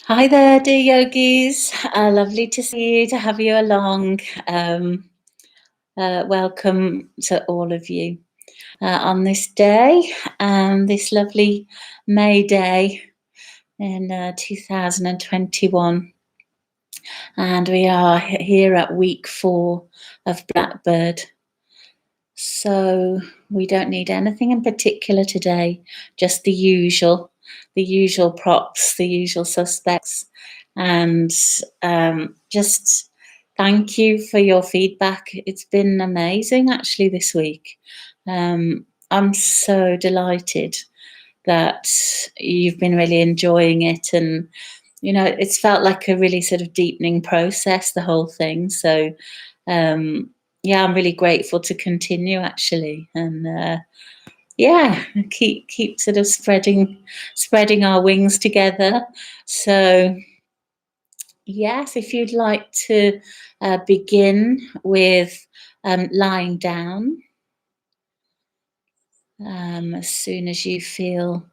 Hi there, dear yogis. Lovely to see you, to have you along. Welcome to all of you on this day, this lovely May day in 2021. And we are here at week 4 of Blackbird. So we don't need anything in particular today, just the usual props, the usual suspects. And just thank you for your feedback. It's been amazing actually this week. I'm so delighted that you've been really enjoying it, and it's felt like a really sort of deepening process, the whole thing. So yeah, I'm really grateful to continue actually, and yeah, keep sort of spreading our wings together. So yes, if you'd like to begin with lying down, as soon as you feel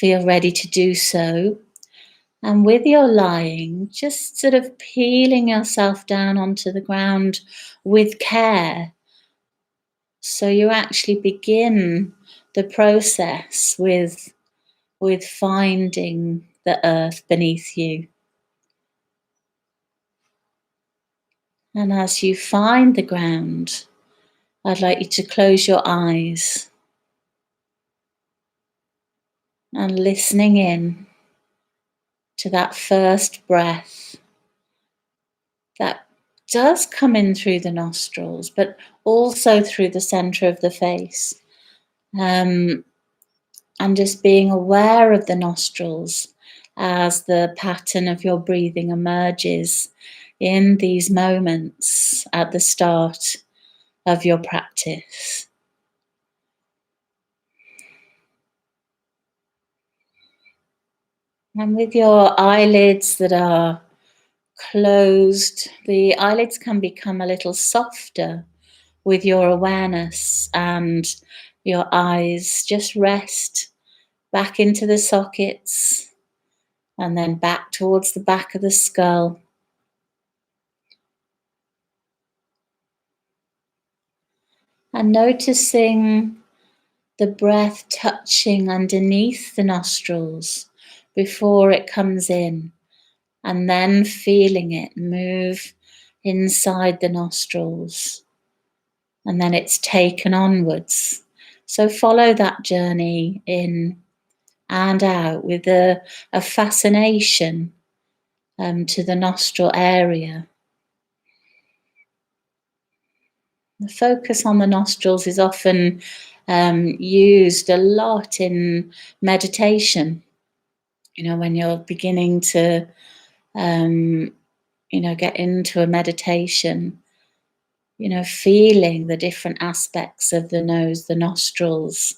ready to do so. And with your lying, just sort of peeling yourself down onto the ground with care. So you actually begin the process with finding the earth beneath you. And as you find the ground, I'd like you to close your eyes and listening in to that first breath that does come in through the nostrils, but also through the center of the face. And just being aware of the nostrils as the pattern of your breathing emerges in these moments at the start of your practice. And with your eyelids that are closed, the eyelids can become a little softer with your awareness, and your eyes just rest back into the sockets and then back towards the back of the skull. And noticing the breath touching underneath the nostrils before it comes in, and then feeling it move inside the nostrils, and then it's taken onwards. So follow that journey in and out with a fascination to the nostril area. The focus on the nostrils is often used a lot in meditation. When you're beginning to, get into a meditation, feeling the different aspects of the nose, the nostrils,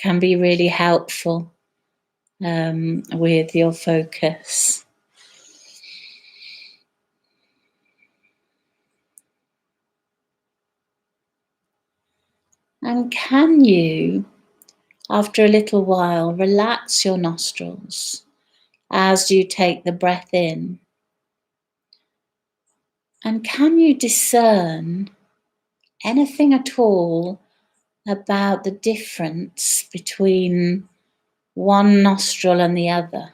can be really helpful with your focus. And can you, after a little while, relax your nostrils as you take the breath in? And can you discern anything at all about the difference between one nostril and the other?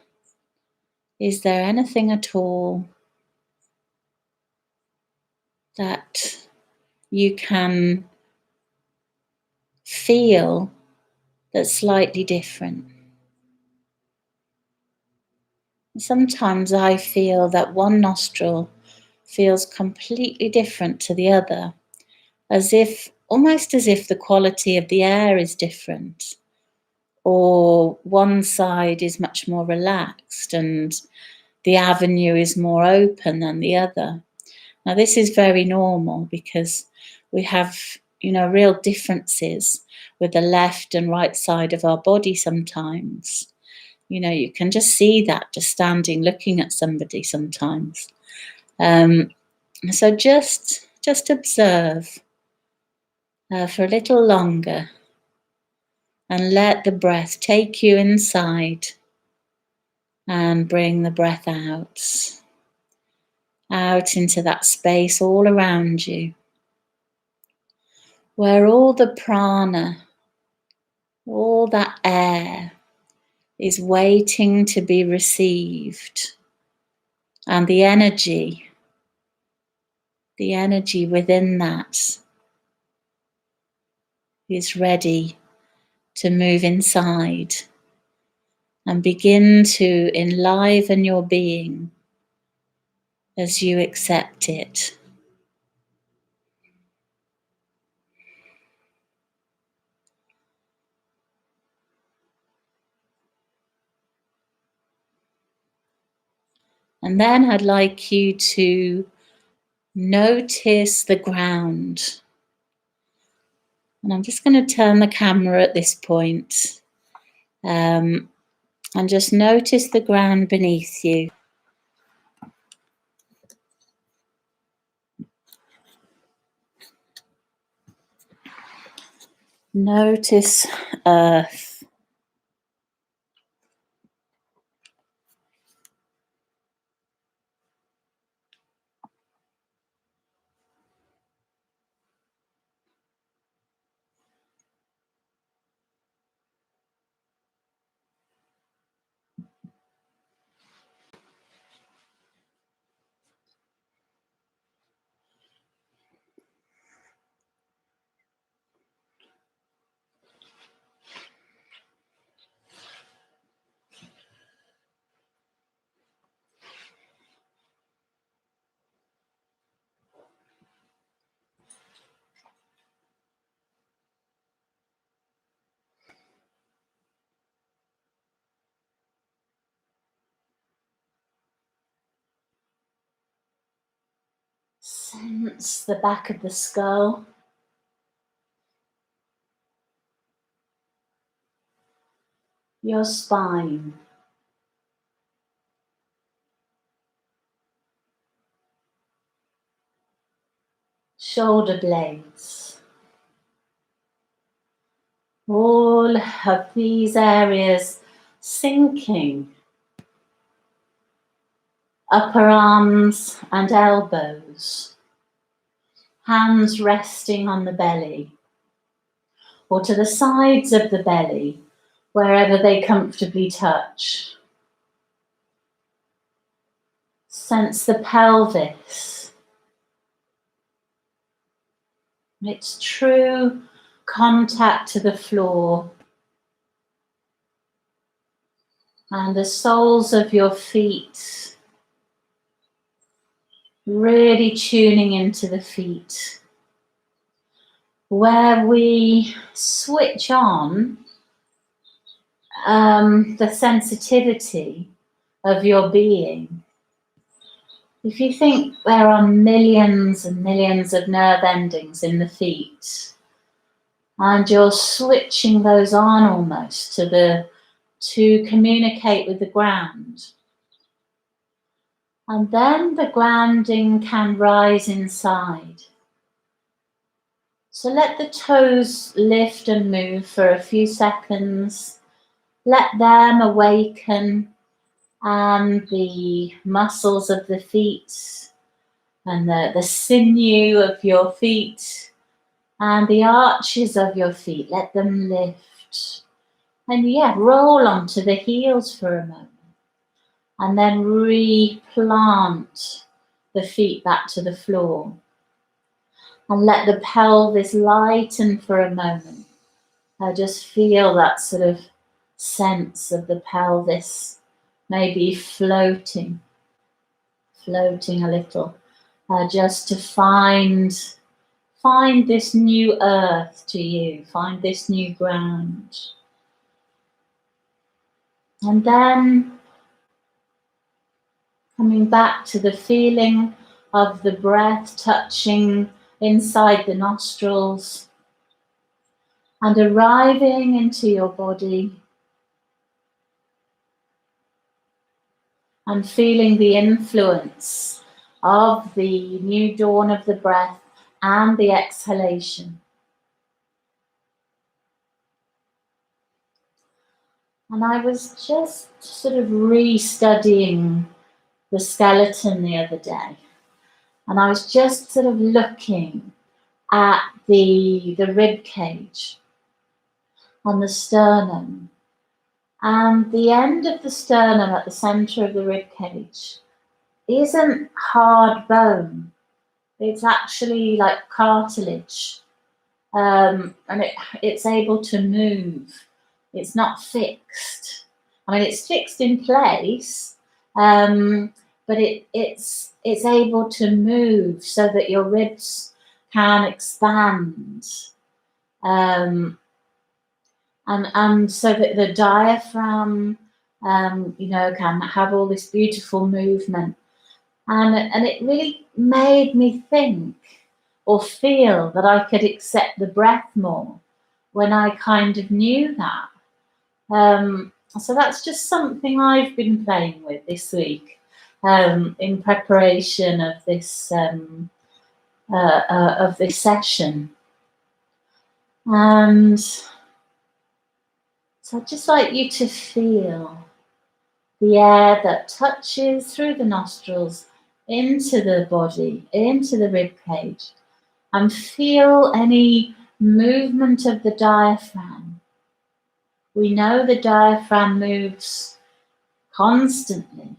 Is there anything at all that you can feel that's slightly different? Sometimes I feel that one nostril feels completely different to the other, almost as if the quality of the air is different, or one side is much more relaxed and the avenue is more open than the other. Now, this is very normal because we have, real differences with the left and right side of our body sometimes. You can just see that just standing looking at somebody sometimes. So just observe for a little longer and let the breath take you inside and bring the breath out into that space all around you, where all the prana, all that air is waiting to be received, and the energy within that is ready to move inside and begin to enliven your being as you accept it. And then I'd like you to notice the ground. And I'm just going to turn the camera at this point, and just notice the ground beneath you. Notice earth. Sense the back of the skull. Your spine. Shoulder blades. All of these areas sinking. Upper arms and elbows. Hands resting on the belly or to the sides of the belly, wherever they comfortably touch. Sense the pelvis. Its true contact to the floor. And the soles of your feet. Really tuning into the feet. Where we switch on the sensitivity of your being. If you think there are millions and millions of nerve endings in the feet, and you're switching those on almost to communicate with the ground. And then the grounding can rise inside. So let the toes lift and move for a few seconds. Let them awaken, and the muscles of the feet and the sinew of your feet and the arches of your feet, let them lift. And roll onto the heels for a moment. And then replant the feet back to the floor. And let the pelvis lighten for a moment. Just feel that sort of sense of the pelvis maybe floating a little, just to find this new earth to you, find this new ground. And then coming back to the feeling of the breath touching inside the nostrils and arriving into your body and feeling the influence of the new dawn of the breath and the exhalation. And I was just sort of restudying the skeleton the other day. And I was just sort of looking at the rib cage on the sternum. And the end of the sternum at the centre of the rib cage isn't hard bone. It's actually like cartilage. And it's able to move. It's not fixed. I mean, it's fixed in place, but it's able to move so that your ribs can expand, and so that the diaphragm, can have all this beautiful movement. And it really made me think or feel that I could accept the breath more when I kind of knew that. So that's just something I've been playing with this week, in preparation of this session. And so I'd just like you to feel the air that touches through the nostrils into the body, into the rib cage, and feel any movement of the diaphragm. We know the diaphragm moves constantly.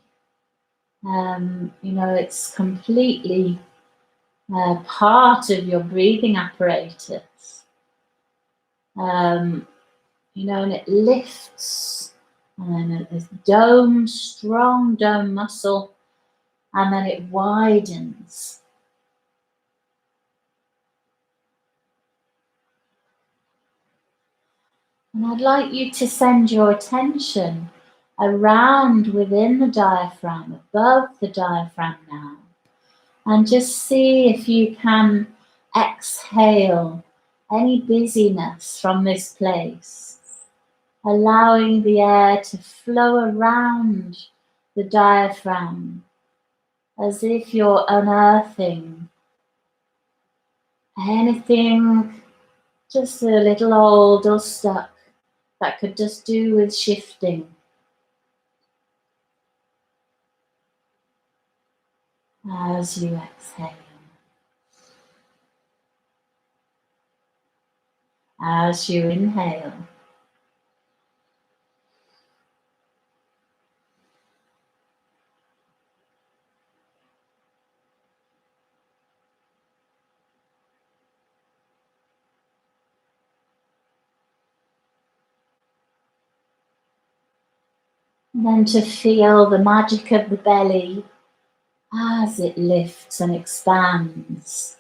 It's completely part of your breathing apparatus. And it lifts, and then there's dome, strong dome muscle, and then it widens. And I'd like you to send your attention around within the diaphragm, above the diaphragm now, and just see if you can exhale any busyness from this place, allowing the air to flow around the diaphragm as if you're unearthing anything just a little old or stuck that could just do with shifting. As you exhale, as you inhale, and then to feel the magic of the belly as it lifts and expands,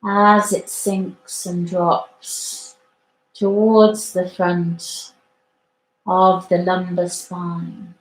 as it sinks and drops towards the front of the lumbar spine.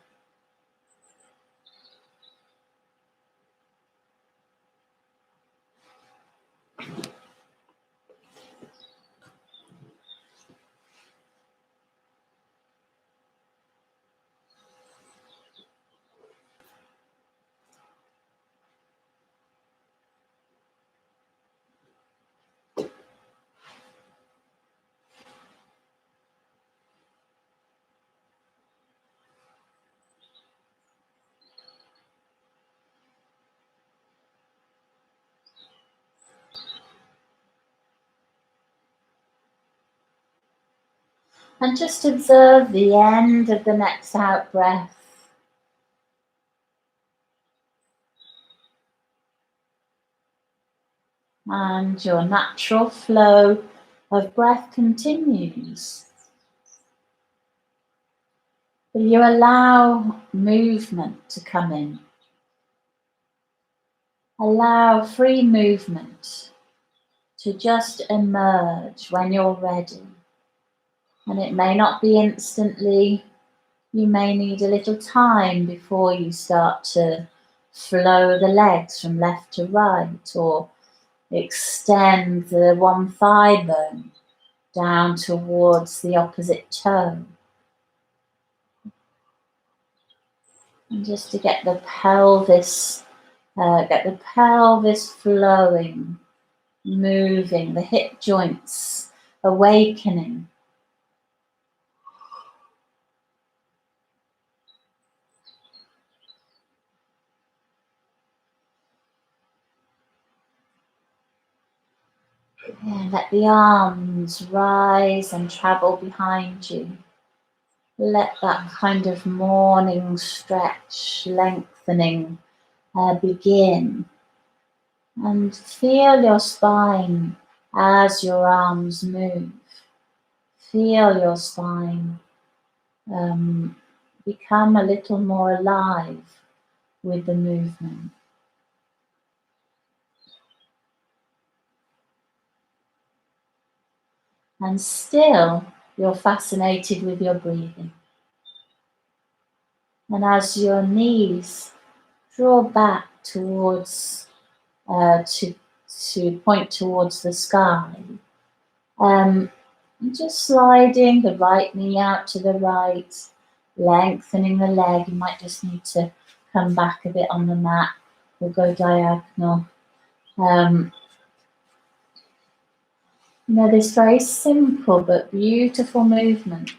And just observe the end of the next out breath. And your natural flow of breath continues. But you allow movement to come in. Allow free movement to just emerge when you're ready. And it may not be instantly. You may need a little time before you start to flow the legs from left to right, or extend the one thigh bone down towards the opposite toe. And just to get the pelvis flowing, moving, the hip joints awakening. Yeah, let the arms rise and travel behind you. Let that kind of morning stretch, lengthening begin. And feel your spine as your arms move. Feel your spine um, become a little more alive with the movement. And still, you're fascinated with your breathing. And as your knees draw back towards, to point towards the sky, um, just sliding the right knee out to the right, lengthening the leg. You might just need to come back a bit on the mat or go diagonal. This very simple but beautiful movement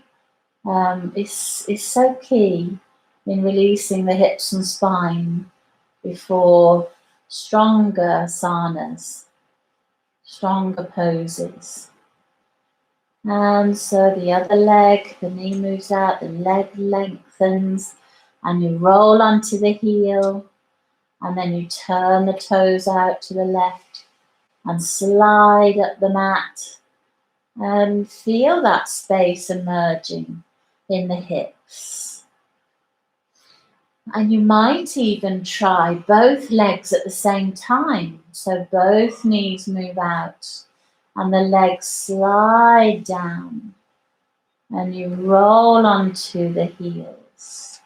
is so key in releasing the hips and spine before stronger asanas, stronger poses. And so the other leg, the knee moves out, the leg lengthens, and you roll onto the heel, and then you turn the toes out to the left and slide up the mat and feel that space emerging in the hips. And you might even try both legs at the same time. So both knees move out and the legs slide down and you roll onto the heels.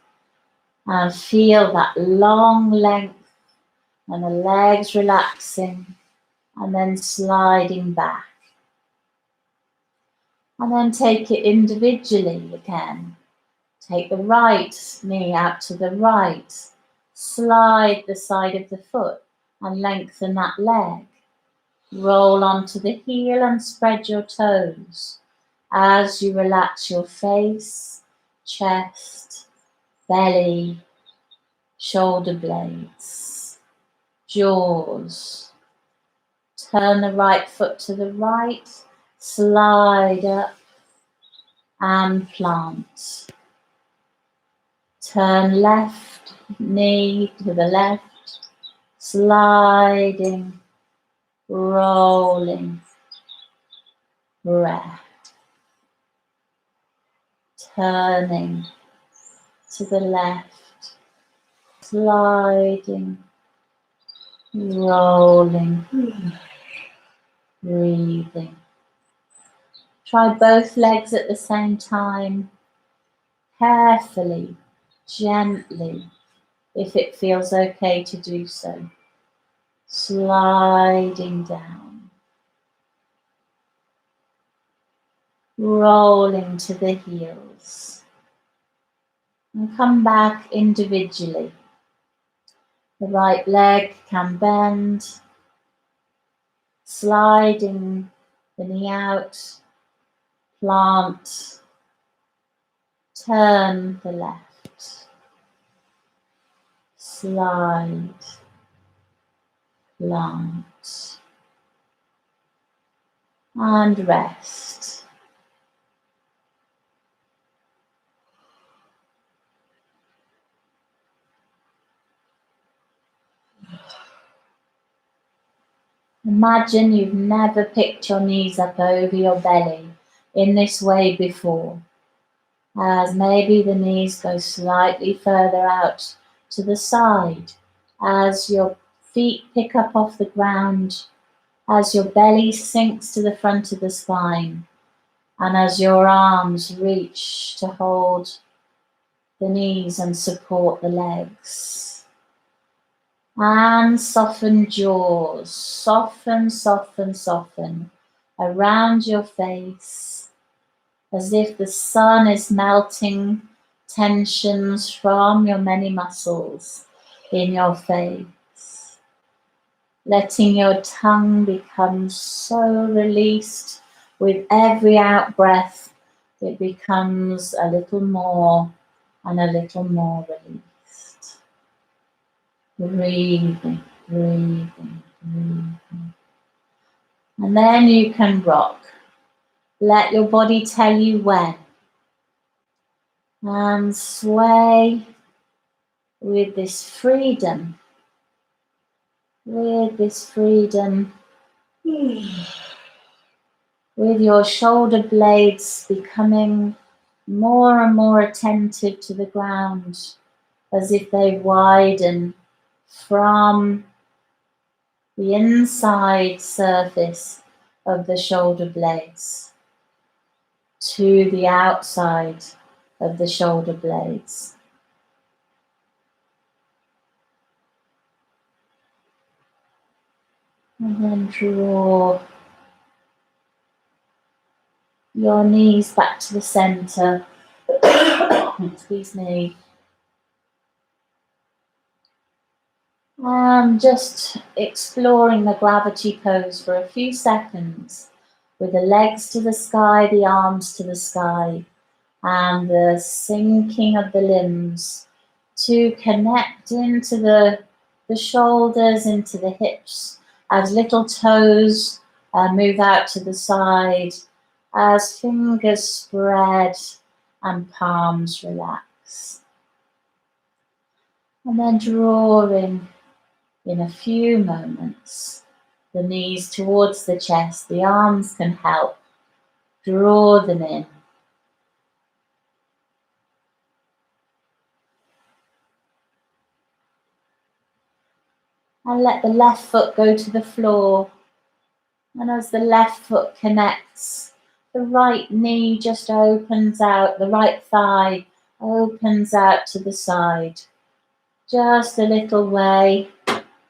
And feel that long length and the legs relaxing and then sliding back. And then take it individually again. Take the right knee out to the right. Slide the side of the foot and lengthen that leg. Roll onto the heel and spread your toes as you relax your face, chest, belly, shoulder blades, jaws. Turn the right foot to the right, slide up and plant. Turn left knee to the left, sliding, rolling, breath. Turning to the left, sliding, rolling, breathing. Try both legs at the same time, carefully, gently, if it feels okay to do so. Sliding down, rolling to the heels, and come back individually. The right leg can bend, sliding the knee out, plant, turn the left, slide, plant, and rest. Imagine you've never picked your knees up over your belly in this way before, as maybe the knees go slightly further out to the side, as your feet pick up off the ground, as your belly sinks to the front of the spine, and as your arms reach to hold the knees and support the legs. And soften jaws, soften, soften, soften around your face, as if the sun is melting tensions from your many muscles in your face. Letting your tongue become so released with every out breath, it becomes a little more and a little more released. Breathing, breathing, breathing. And then you can rock. Let your body tell you when. And sway with this freedom. With this freedom. With your shoulder blades becoming more and more attentive to the ground, as if they widen from the inside surface of the shoulder blades to the outside of the shoulder blades. And then draw your knees back to the center. Excuse me. Just exploring the gravity pose for a few seconds, with the legs to the sky, the arms to the sky, and the sinking of the limbs to connect into the shoulders, into the hips, as little toes move out to the side, as fingers spread and palms relax. And then drawing in a few moments the knees towards the chest, the arms can help. Draw them in. And let the left foot go to the floor. And as the left foot connects, the right knee just opens out, the right thigh opens out to the side. Just a little way,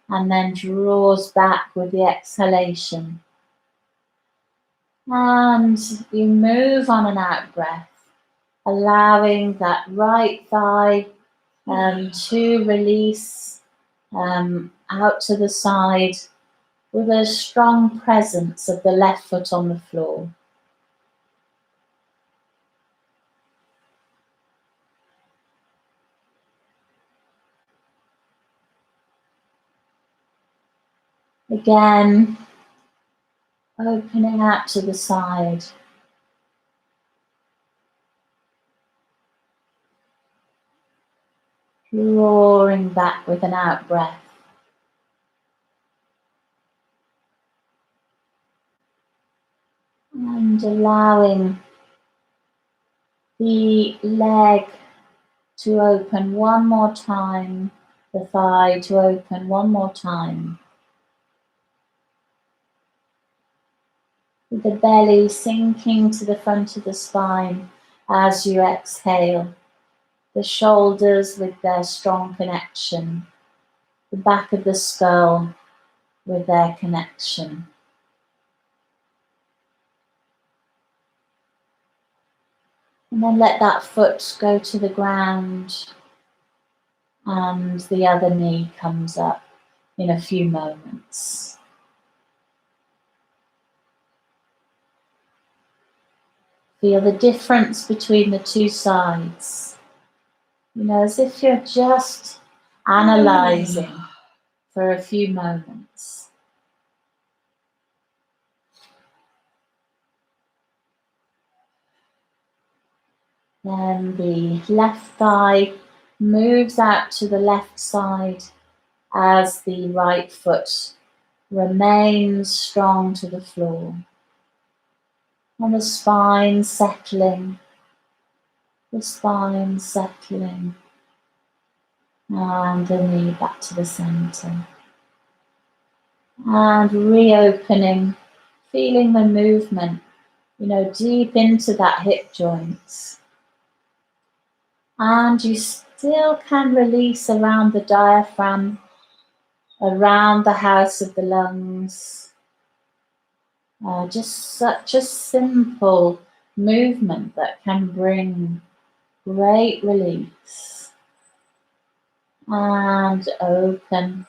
and then draws back with the exhalation. And you move on an out breath, allowing that right thigh to release out to the side, with a strong presence of the left foot on the floor. Again, opening out to the side. Drawing back with an out breath. And allowing the leg to open one more time, the thigh to open one more time. With the belly sinking to the front of the spine as you exhale. The shoulders with their strong connection. The back of the skull with their connection. And then let that foot go to the ground and the other knee comes up in a few moments. Feel the difference between the two sides. You know, as if you're just analysing for a few moments. Then the left thigh moves out to the left side as the right foot remains strong to the floor. And the spine settling, and the knee back to the centre. And reopening, feeling the movement, you know, deep into that hip joint. And you still can release around the diaphragm, around the house of the lungs. Just such a simple movement that can bring great release. And open.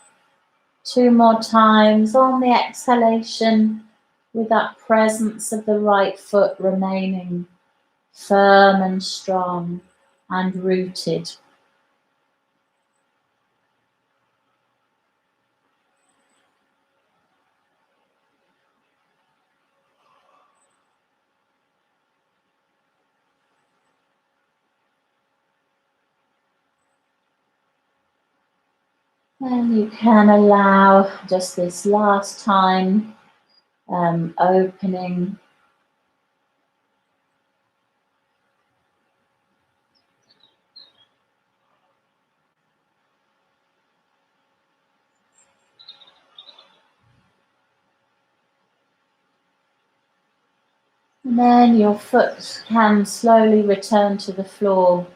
2 more times on the exhalation, with that presence of the right foot remaining firm and strong and rooted. And you can allow just this last time, opening. And then your foot can slowly return to the floor.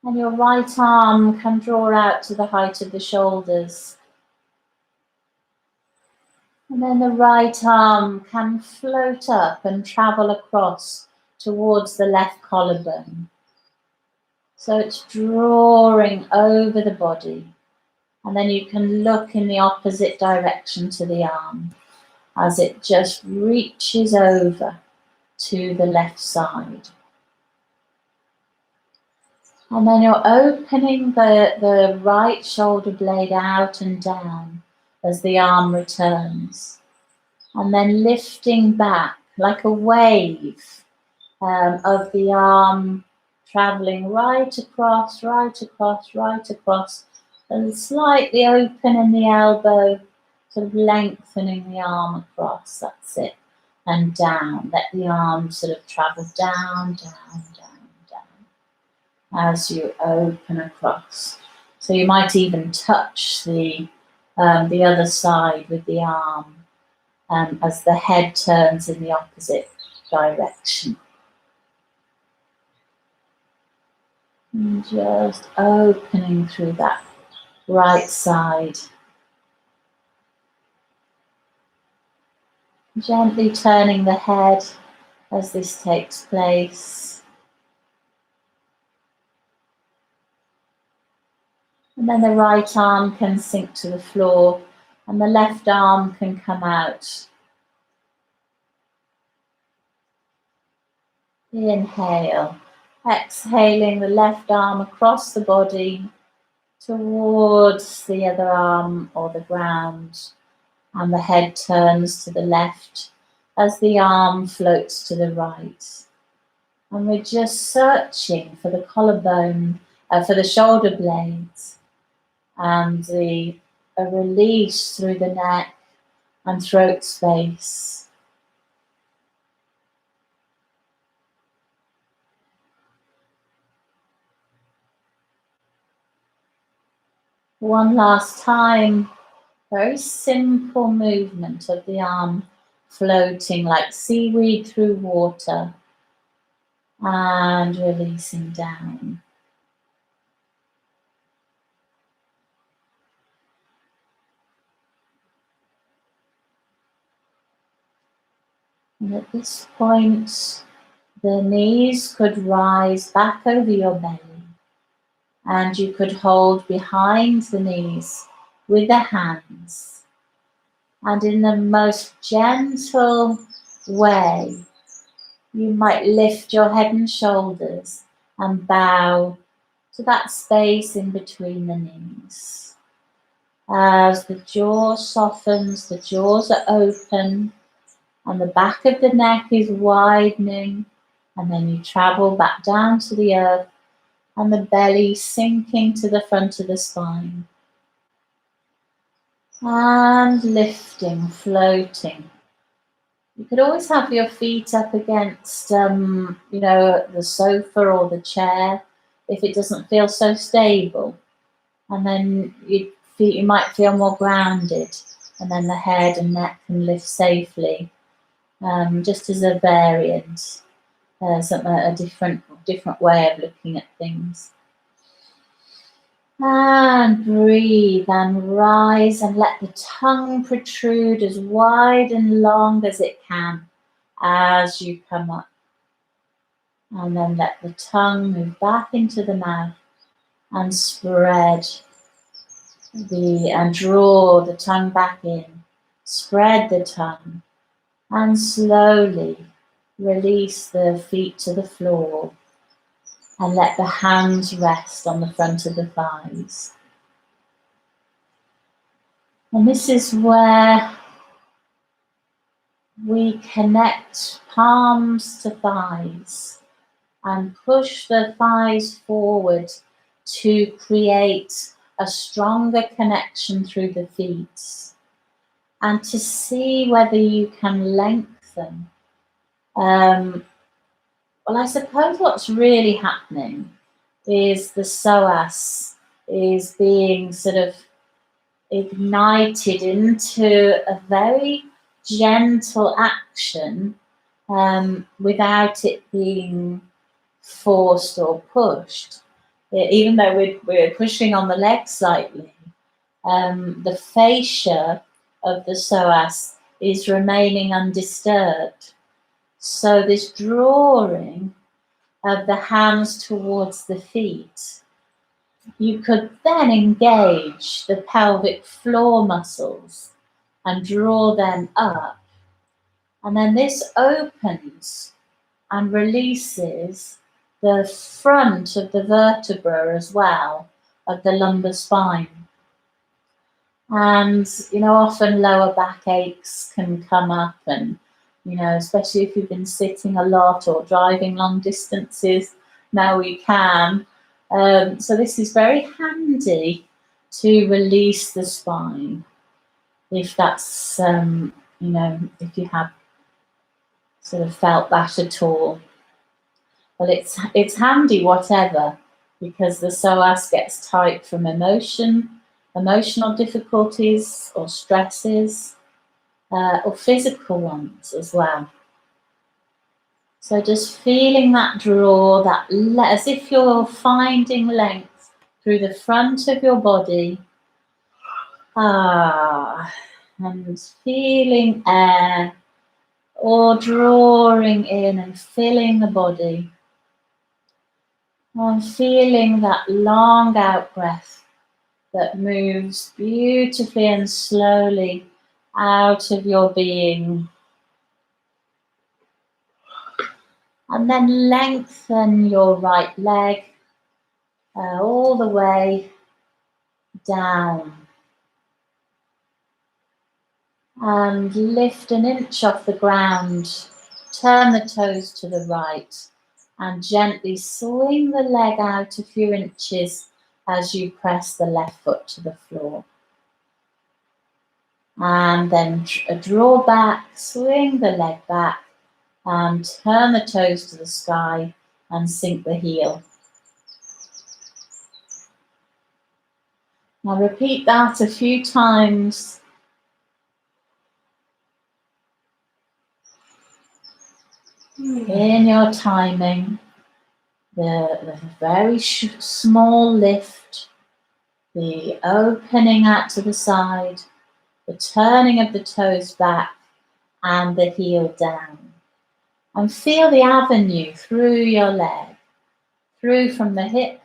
And your right arm can draw out to the height of the shoulders. And then the right arm can float up and travel across towards the left collarbone. So it's drawing over the body. And then you can look in the opposite direction to the arm as it just reaches over to the left side. And then you're opening the right shoulder blade out and down as the arm returns. And then lifting back like a wave of the arm traveling right across, right across, right across, and slightly opening the elbow, sort of lengthening the arm across, that's it, and down. Let the arm sort of travel down, down, down, down, as you open across. So you might even touch the other side with the arm as the head turns in the opposite direction. And just opening through that right side. Gently turning the head as this takes place. And then the right arm can sink to the floor and the left arm can come out. Inhale. Exhaling the left arm across the body towards the other arm or the ground. And the head turns to the left as the arm floats to the right. And we're just searching for the collarbone, for the shoulder blades, and a release through the neck and throat space. One last time, very simple movement of the arm floating like seaweed through water and releasing down. And at this point, the knees could rise back over your belly and you could hold behind the knees with the hands. And in the most gentle way, you might lift your head and shoulders and bow to that space in between the knees. As the jaw softens, the jaws are open, and the back of the neck is widening, and then you travel back down to the earth, and the belly sinking to the front of the spine. And lifting, floating. You could always have your feet up against, the sofa or the chair if it doesn't feel so stable. And then you might feel more grounded, and then the head and neck can lift safely, just as a variant, a different way of looking at things. And breathe and rise and let the tongue protrude as wide and long as it can as you come up. And then let the tongue move back into the mouth and spread and draw the tongue back in. Spread the tongue and slowly release the feet to the floor and let the hands rest on the front of the thighs. And this is where we connect palms to thighs and push the thighs forward to create a stronger connection through the feet, and to see whether you can lengthen. Well, I suppose what's really happening is the psoas is being sort of ignited into a very gentle action, without it being forced or pushed. Even though we're pushing on the leg slightly, the fascia of the psoas is remaining undisturbed. So this drawing of the hands towards the feet, you could then engage the pelvic floor muscles and draw them up. And then this opens and releases the front of the vertebra as well, of the lumbar spine. And, often lower back aches can come up, and, especially if you've been sitting a lot or driving long distances, now we can. So this is very handy to release the spine, if that's, if you have sort of felt that at all. Well, it's handy whatever, because the psoas gets tight from emotional difficulties or stresses, or physical ones as well. So just feeling that draw, as if you're finding length through the front of your body, and feeling air, or drawing in and filling the body, and feeling that long out breath that moves beautifully and slowly out of your being. And then lengthen your right leg all the way down. And lift an inch off the ground. Turn the toes to the right and gently swing the leg out a few inches as you press the left foot to the floor. And then draw back, swing the leg back, and turn the toes to the sky and sink the heel. Now repeat that a few times. In your timing, the very small lift, the opening out to the side, the turning of the toes back, and the heel down. And feel the avenue through your leg, through from the hip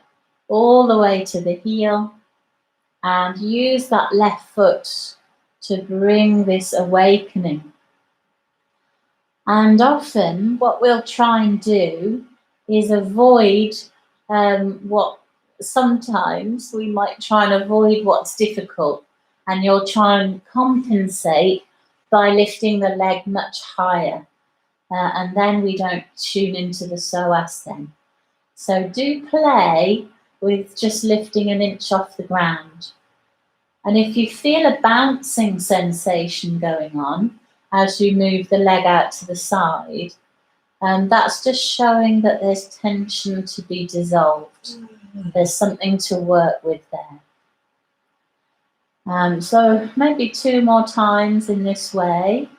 all the way to the heel, and use that left foot to bring this awakening. And often what we'll try and do is avoid what sometimes we might try and avoid what's difficult, and you'll try and compensate by lifting the leg much higher, and then we don't tune into the psoas then. So do play with just lifting an inch off the ground. And if you feel a bouncing sensation going on as you move the leg out to the side, that's just showing that there's tension to be dissolved. There's something to work with there. So maybe 2 more times in this way.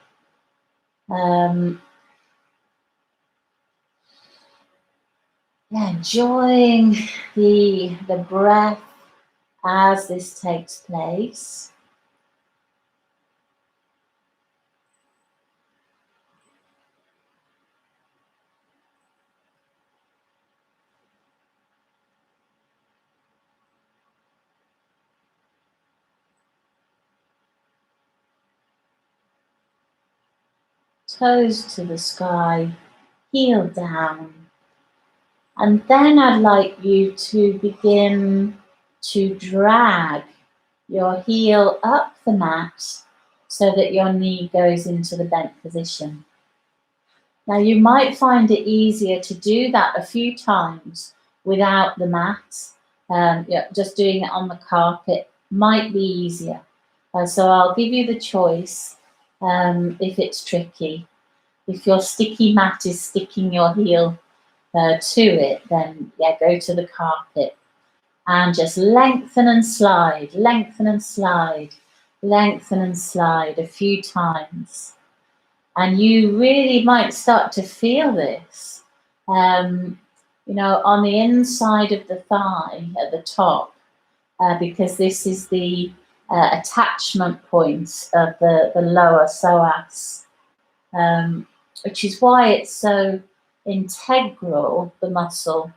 Enjoying the breath as this takes place. Toes to the sky, heel down. And then I'd like you to begin to drag your heel up the mat so that your knee goes into the bent position. Now you might find it easier to do that a few times without the mat, Yeah, just doing it on the carpet might be easier. So I'll give you the choice if it's tricky. If your sticky mat is sticking your heel to it, then yeah, go to the carpet and just lengthen and slide, lengthen and slide, lengthen and slide a few times. And you really might start to feel this, on the inside of the thigh at the top, because this is the attachment point of the lower psoas, which is why it's so integral, the muscle,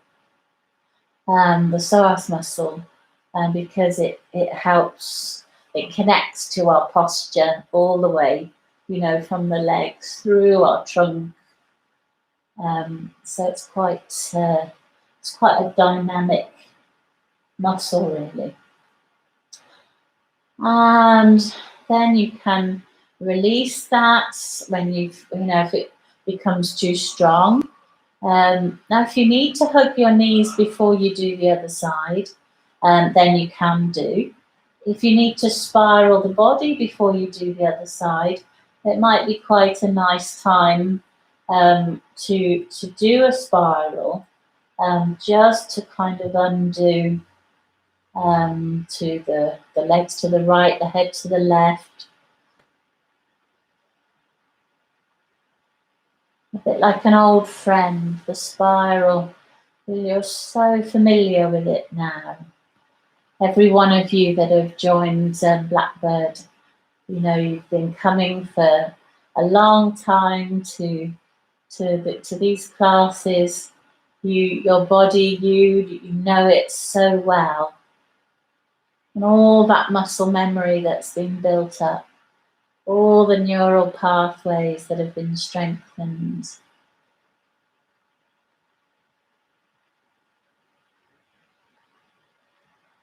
the psoas muscle, because it helps, it connects to our posture all the way, from the legs through our trunk. So it's quite a dynamic muscle, really. And then you can release that when if it becomes too strong. Now, if you need to hug your knees before you do the other side, then you can do. If you need to spiral the body before you do the other side, it might be quite a nice time to do a spiral, just to kind of undo to the legs to the right, the head to the left. A bit like an old friend, the spiral. You're so familiar with it now. Every one of you that have joined Blackbird, you've been coming for a long time to these classes. Your body, you know it so well. And all that muscle memory that's been built up, all the neural pathways that have been strengthened.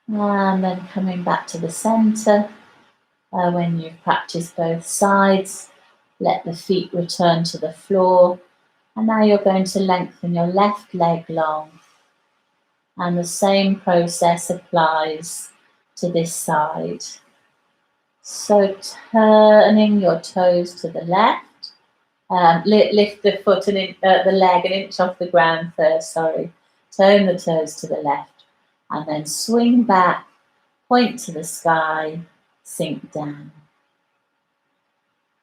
And then coming back to the center, when you've practiced both sides, let the feet return to the floor. And now you're going to lengthen your left leg long. And the same process applies to this side. So turning your toes to the left, lift the foot and the leg an inch off the ground first, sorry. Turn the toes to the left and then swing back, point to the sky, sink down.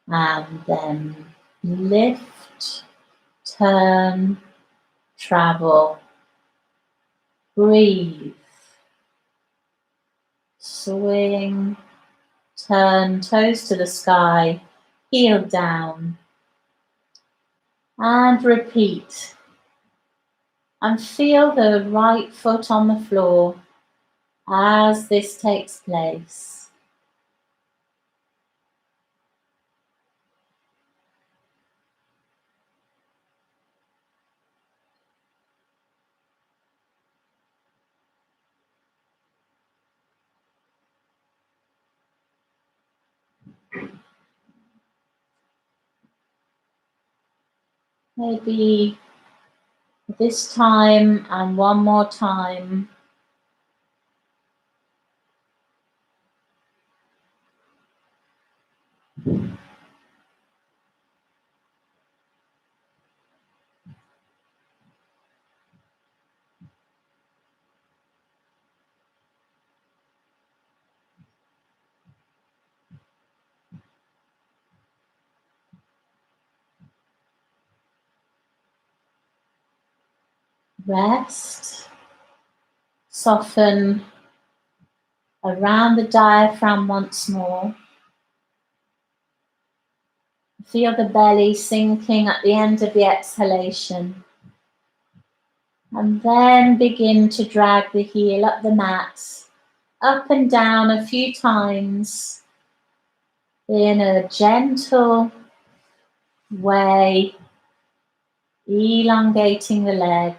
And then lift, turn, travel, breathe, swing, turn, toes to the sky, heel down, and repeat. And feel the right foot on the floor as this takes place. Maybe this time and one more time. Rest, soften around the diaphragm once more. Feel the belly sinking at the end of the exhalation. And then begin to drag the heel up the mat, up and down a few times in a gentle way, elongating the leg.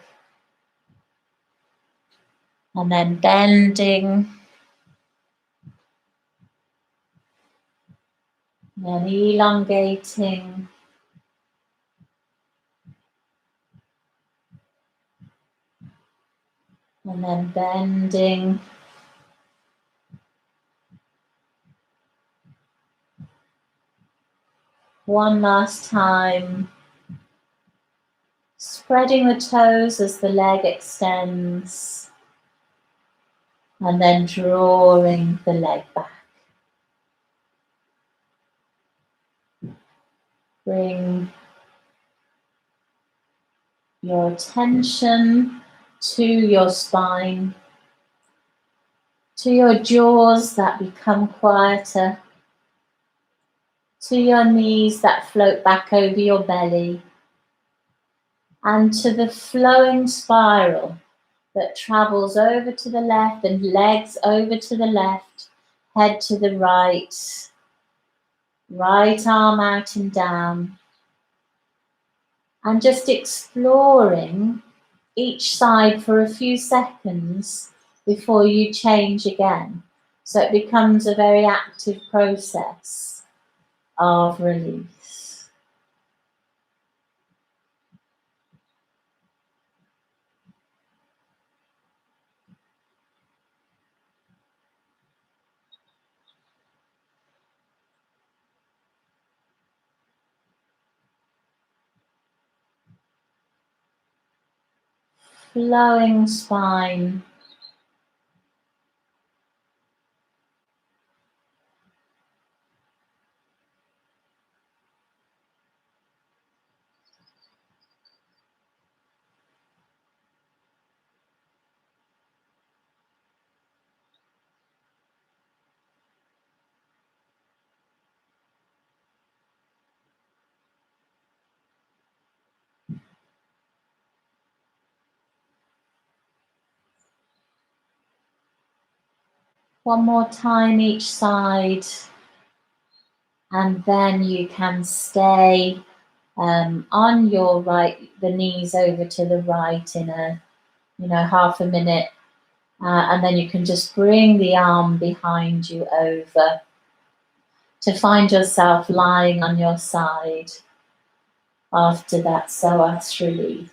And then bending, and then elongating. And then bending. One last time. Spreading the toes as the leg extends. And then drawing the leg back. Bring your attention to your spine, to your jaws that become quieter, to your knees that float back over your belly, and to the flowing spiral that travels over to the left and legs over to the left, head to the right, right arm out and down, and just exploring each side for a few seconds before you change again. So it becomes a very active process of release. Flowing spine. One more time each side, and then you can stay on your right, the knees over to the right in a, half a minute, and then you can just bring the arm behind you over to find yourself lying on your side after that psoas release.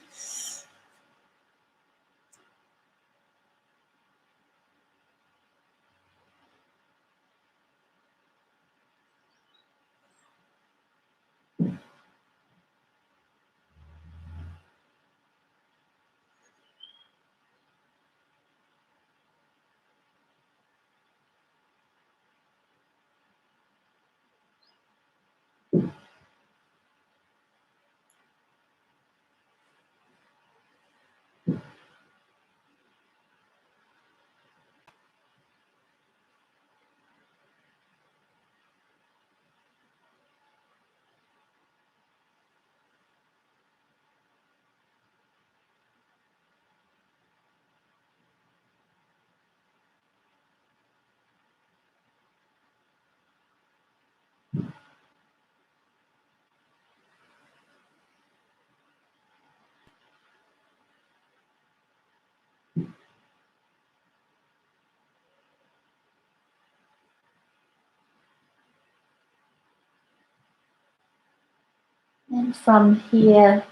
And from here,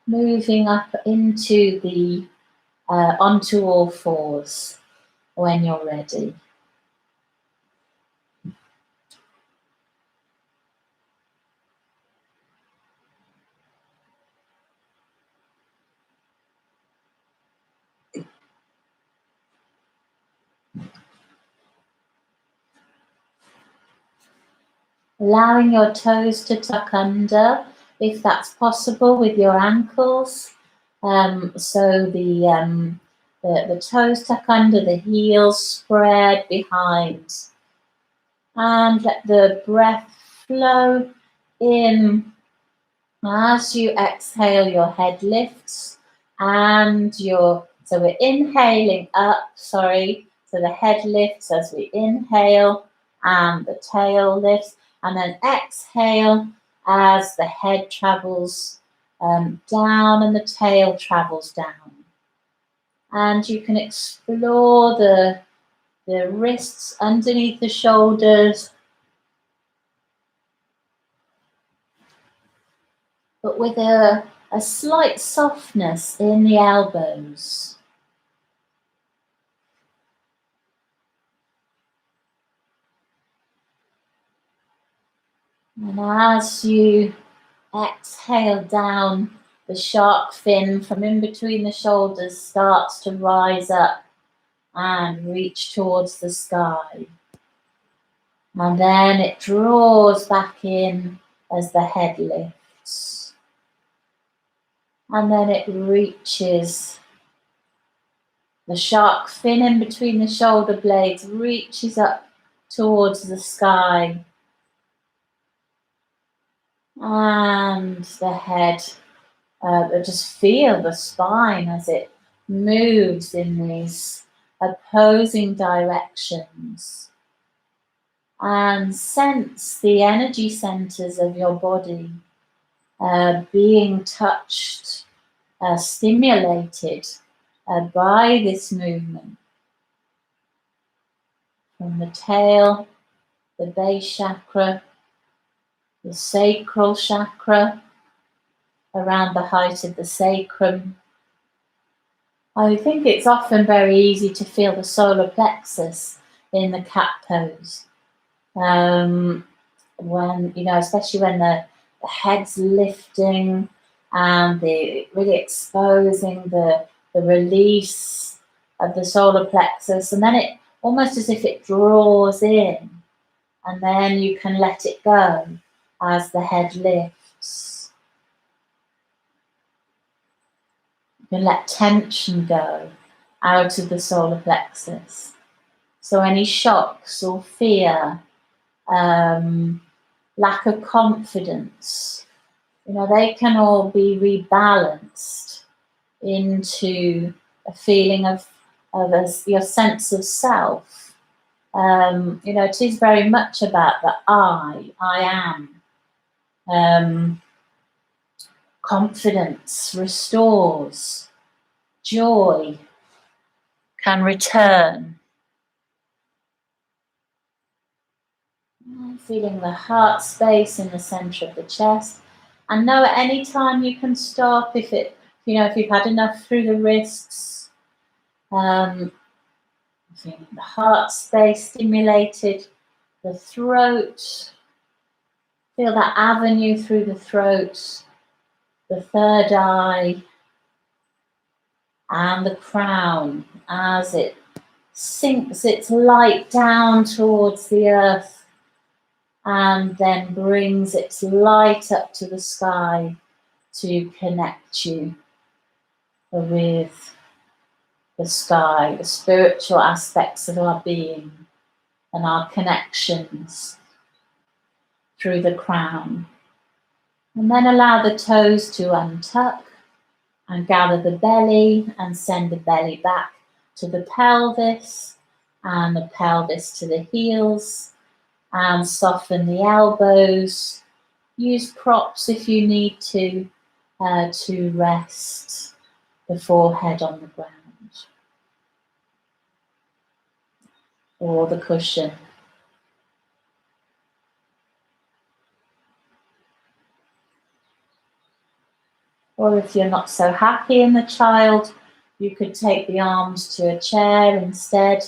moving up into the onto all fours when you're ready. Allowing your toes to tuck under, if that's possible, with your ankles. So the toes tuck under, the heels spread behind. And let the breath flow in. As you exhale, your head lifts and so we're inhaling up, so the head lifts as we inhale and the tail lifts, and then exhale as the head travels down and the tail travels down. And you can explore the wrists underneath the shoulders, but with a slight softness in the elbows. And as you exhale down, the shark fin from in between the shoulders starts to rise up and reach towards the sky. And then it draws back in as the head lifts. And then it reaches, the shark fin in between the shoulder blades reaches up towards the sky. And the head, just feel the spine as it moves in these opposing directions. And sense the energy centers of your body being touched, stimulated by this movement. From the tail, the base chakra, the sacral chakra, around the height of the sacrum. I think it's often very easy to feel the solar plexus in the cat pose. When, especially when the head's lifting and really exposing the release of the solar plexus, and then it almost as if it draws in, and then you can let it go as the head lifts. You can let tension go out of the solar plexus. So any shocks or fear, lack of confidence, they can all be rebalanced into a feeling of your sense of self. It is very much about the I am. Confidence restores, joy can return. Feeling the heart space in the center of the chest, and know at any time you can stop if you've had enough through the wrists. Feeling the heart space stimulated, the throat. Feel that avenue through the throat, the third eye, and the crown as it sinks its light down towards the earth and then brings its light up to the sky to connect you with the sky, the spiritual aspects of our being and our connections through the crown. And then allow the toes to untuck and gather the belly and send the belly back to the pelvis and the pelvis to the heels, and soften the elbows. Use props if you need to rest the forehead on the ground or the cushion. Or if you're not so happy in the child, you could take the arms to a chair instead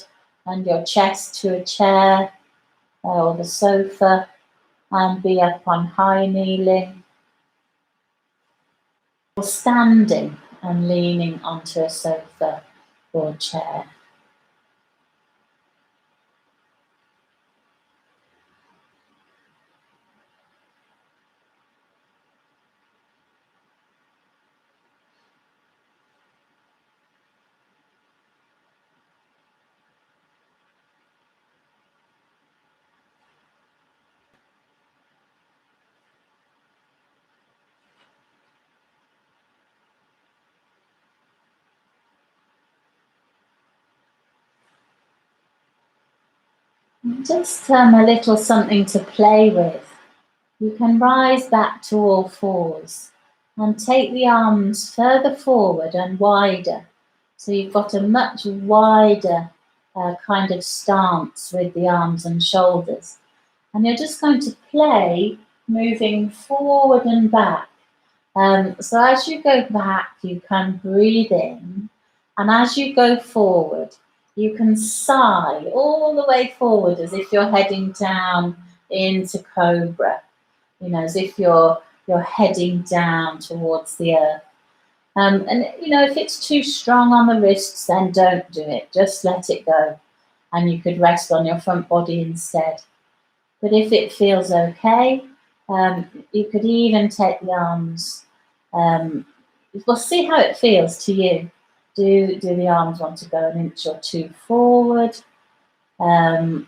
and your chest to a chair or the sofa, and be up on high kneeling or standing and leaning onto a sofa or chair. Just a little something to play with. You can rise back to all fours and take the arms further forward and wider. So you've got a much wider kind of stance with the arms and shoulders. And you're just going to play moving forward and back. So as you go back, you can breathe in. And as you go forward, you can sigh all the way forward as if you're heading down into Cobra. as if you're heading down towards the earth. And if it's too strong on the wrists, then don't do it. Just let it go, and you could rest on your front body instead. But if it feels okay, you could even take the arms. We'll see how it feels to you. Do the arms want to go an inch or two forward? Do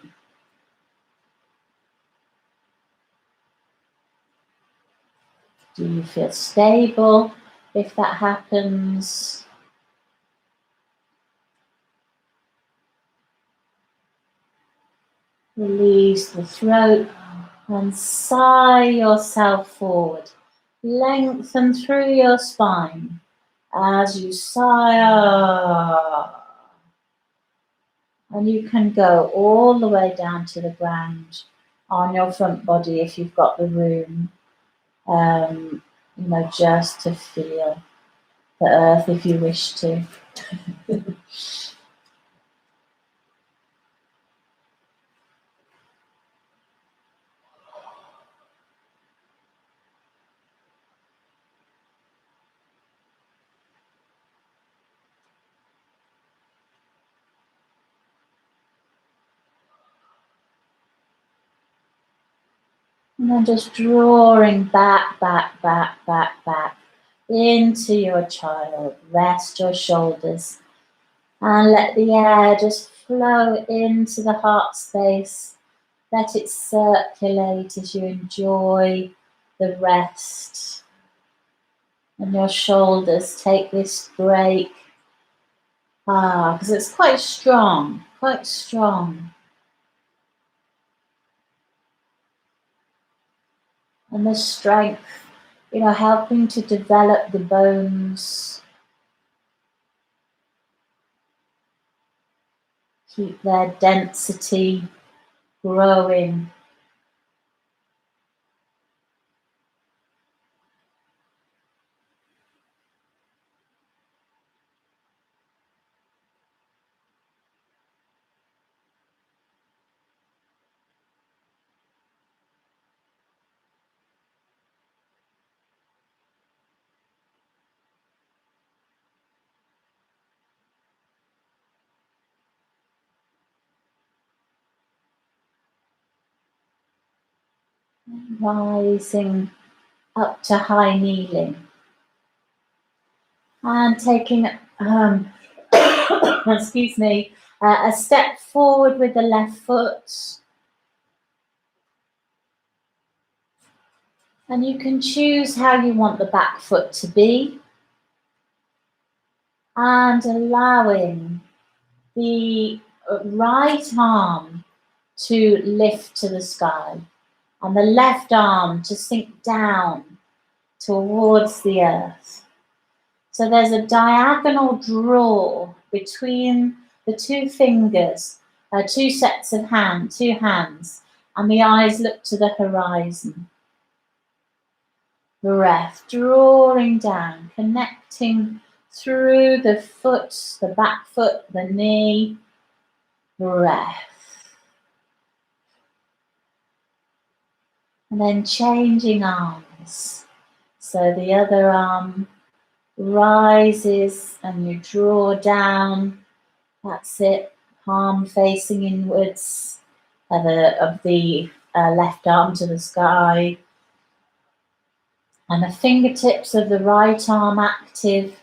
you feel stable if that happens? Release the throat and sigh yourself forward. Lengthen through your spine as you sigh. And you can go all the way down to the ground on your front body if you've got the room. Just to feel the earth if you wish to. And then just drawing back into your child. Rest your shoulders and let the air just flow into the heart space. Let it circulate as you enjoy the rest. And your shoulders take this break. Because it's quite strong. And the strength, helping to develop the bones. Keep their density growing. Rising up to high kneeling. And taking, excuse me, a step forward with the left foot. And you can choose how you want the back foot to be. And allowing the right arm to lift to the sky. And the left arm to sink down towards the earth. So there's a diagonal draw between the two fingers, two sets of two hands, and the eyes look to the horizon. Breath, drawing down, connecting through the foot, the back foot, the knee. Breath. And then changing arms. So the other arm rises and you draw down. That's it. Palm facing inwards of the left arm to the sky. And the fingertips of the right arm active.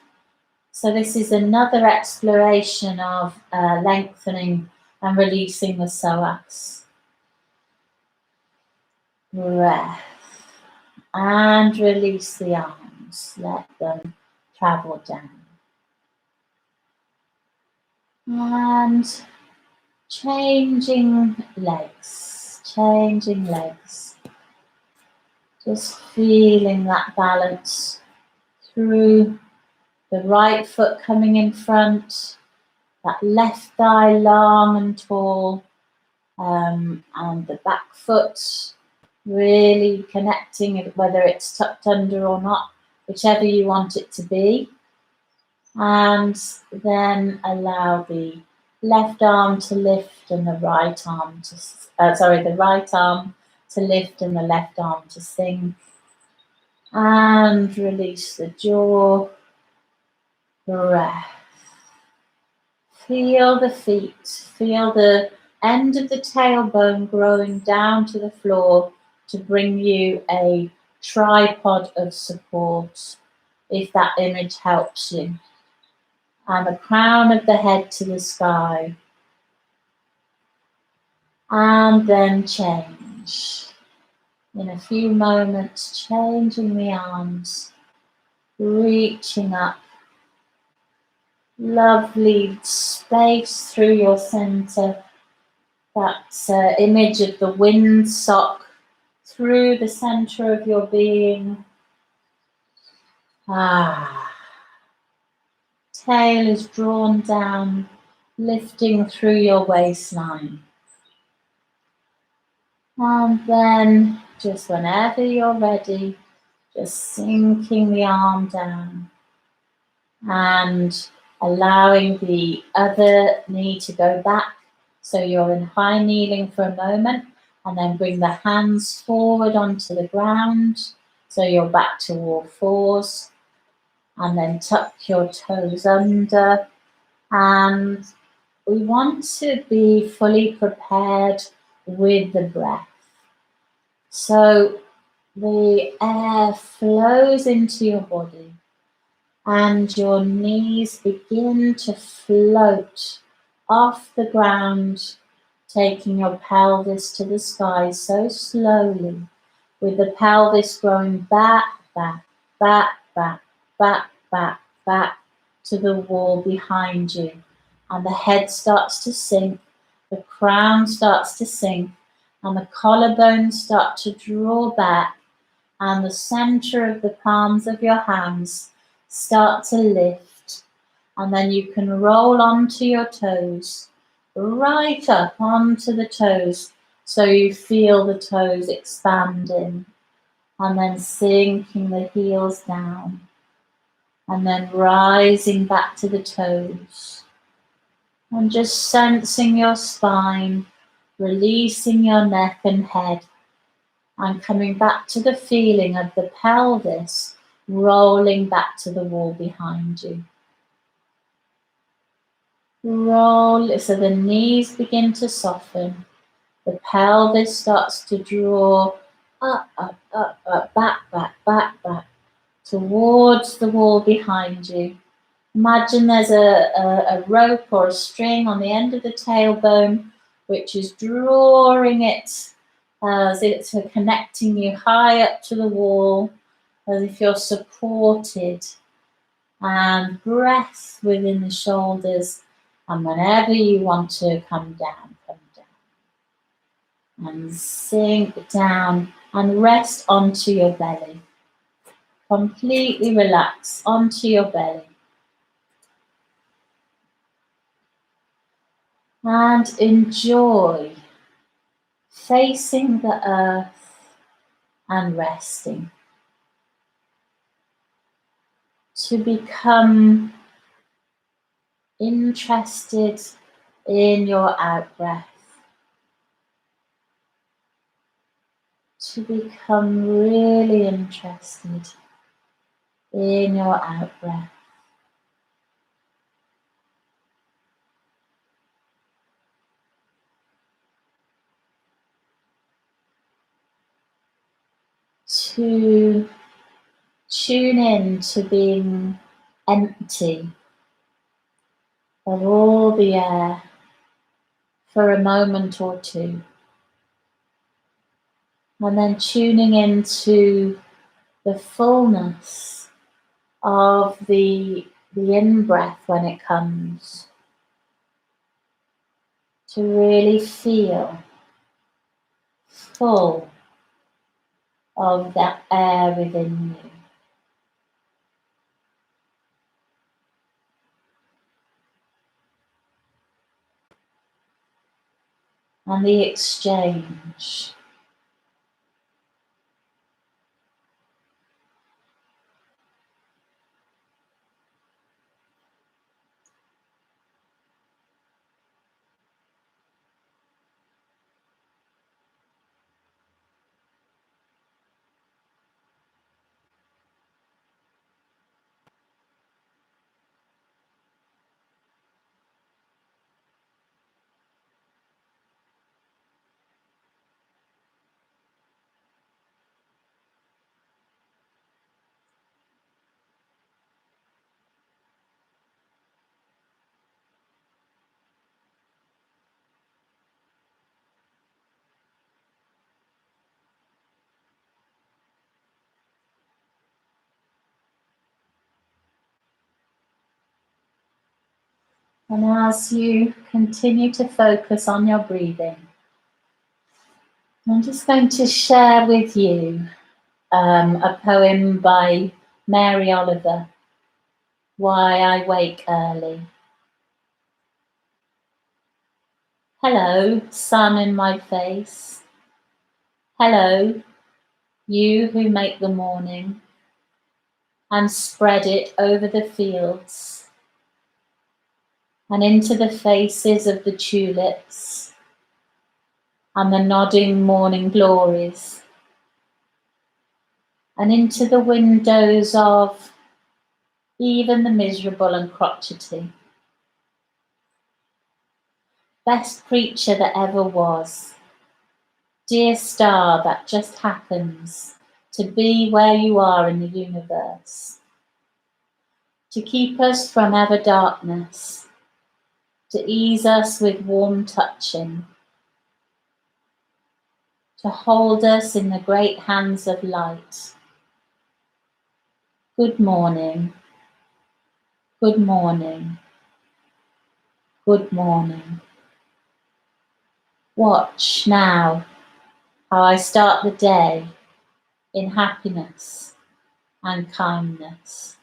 So this is another exploration of lengthening and releasing the psoas. Breath. And release the arms. Let them travel down. And changing legs. Just feeling that balance through the right foot coming in front, that left thigh long and tall, and the back foot really connecting it, whether it's tucked under or not, whichever you want it to be. And then allow the left arm to lift and the right arm to lift and the left arm to sink. And release the jaw. Breath. Feel the feet. Feel the end of the tailbone growing down to the floor to bring you a tripod of support, if that image helps you. And the crown of the head to the sky. And then change. In a few moments, changing the arms, reaching up. Lovely space through your center. That image of the wind sock through the center of your being. Tail is drawn down, lifting through your waistline. And then, just whenever you're ready, just sinking the arm down and allowing the other knee to go back. So you're in high kneeling for a moment, and then bring the hands forward onto the ground. So you're back to all fours, and then tuck your toes under. And we want to be fully prepared with the breath. So the air flows into your body and your knees begin to float off the ground, taking your pelvis to the sky so slowly, with the pelvis growing back, back, back, back, back, back, back to the wall behind you. And the head starts to sink, the crown starts to sink, and the collarbones start to draw back, and the center of the palms of your hands start to lift. And then you can roll onto your toes, right up onto the toes, so you feel the toes expanding, and then sinking the heels down, and then rising back to the toes, and just sensing your spine, releasing your neck and head, and coming back to the feeling of the pelvis rolling back to the wall behind you. Roll, so the knees begin to soften, the pelvis starts to draw up, up, up, up, back, back, back, back, towards the wall behind you. Imagine there's a rope or a string on the end of the tailbone, which is drawing it as it's connecting you high up to the wall, as if you're supported. And breath within the shoulders, and whenever you want to come down, and sink down and rest onto your belly. Completely relax onto your belly. And enjoy facing the earth and resting. To become interested in your out-breath. To become really interested in your out-breath. To tune in to being empty of all the air for a moment or two. And then tuning into the fullness of the in-breath when it comes. To really feel full of that air within you. And the exchange. And as you continue to focus on your breathing, I'm just going to share with you a poem by Mary Oliver, Why I Wake Early. Hello, sun in my face. Hello, you who make the morning and spread it over the fields and into the faces of the tulips and the nodding morning glories and into the windows of even the miserable and crotchety. Best creature that ever was, dear star that just happens to be where you are in the universe, to keep us from ever darkness, to ease us with warm touching, to hold us in the great hands of light. Good morning, good morning, good morning. Watch now how I start the day in happiness and kindness.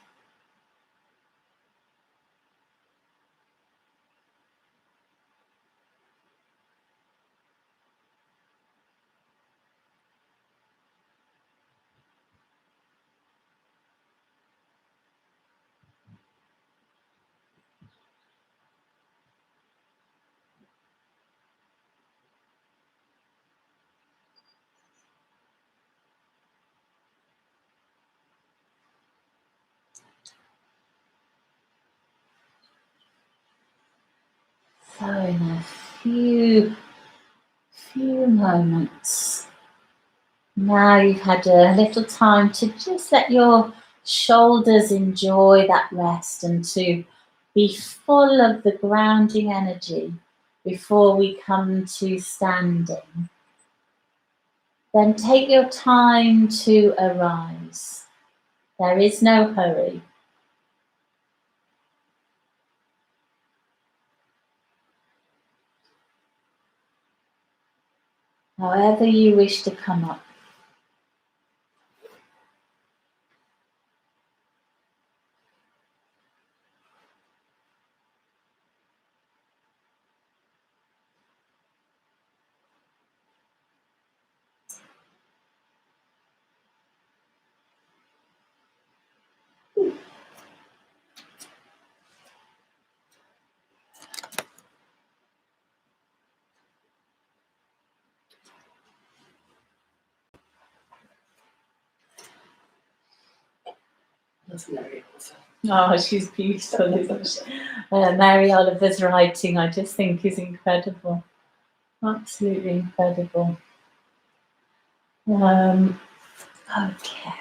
So in a few moments, now you've had a little time to just let your shoulders enjoy that rest and to be full of the grounding energy before we come to standing. Then take your time to arise. There is no hurry. However you wish to come up. That's Mary Oliver. Oh, she's beautiful, isn't she? Mary Oliver's writing, I just think, is incredible. Absolutely incredible. Okay.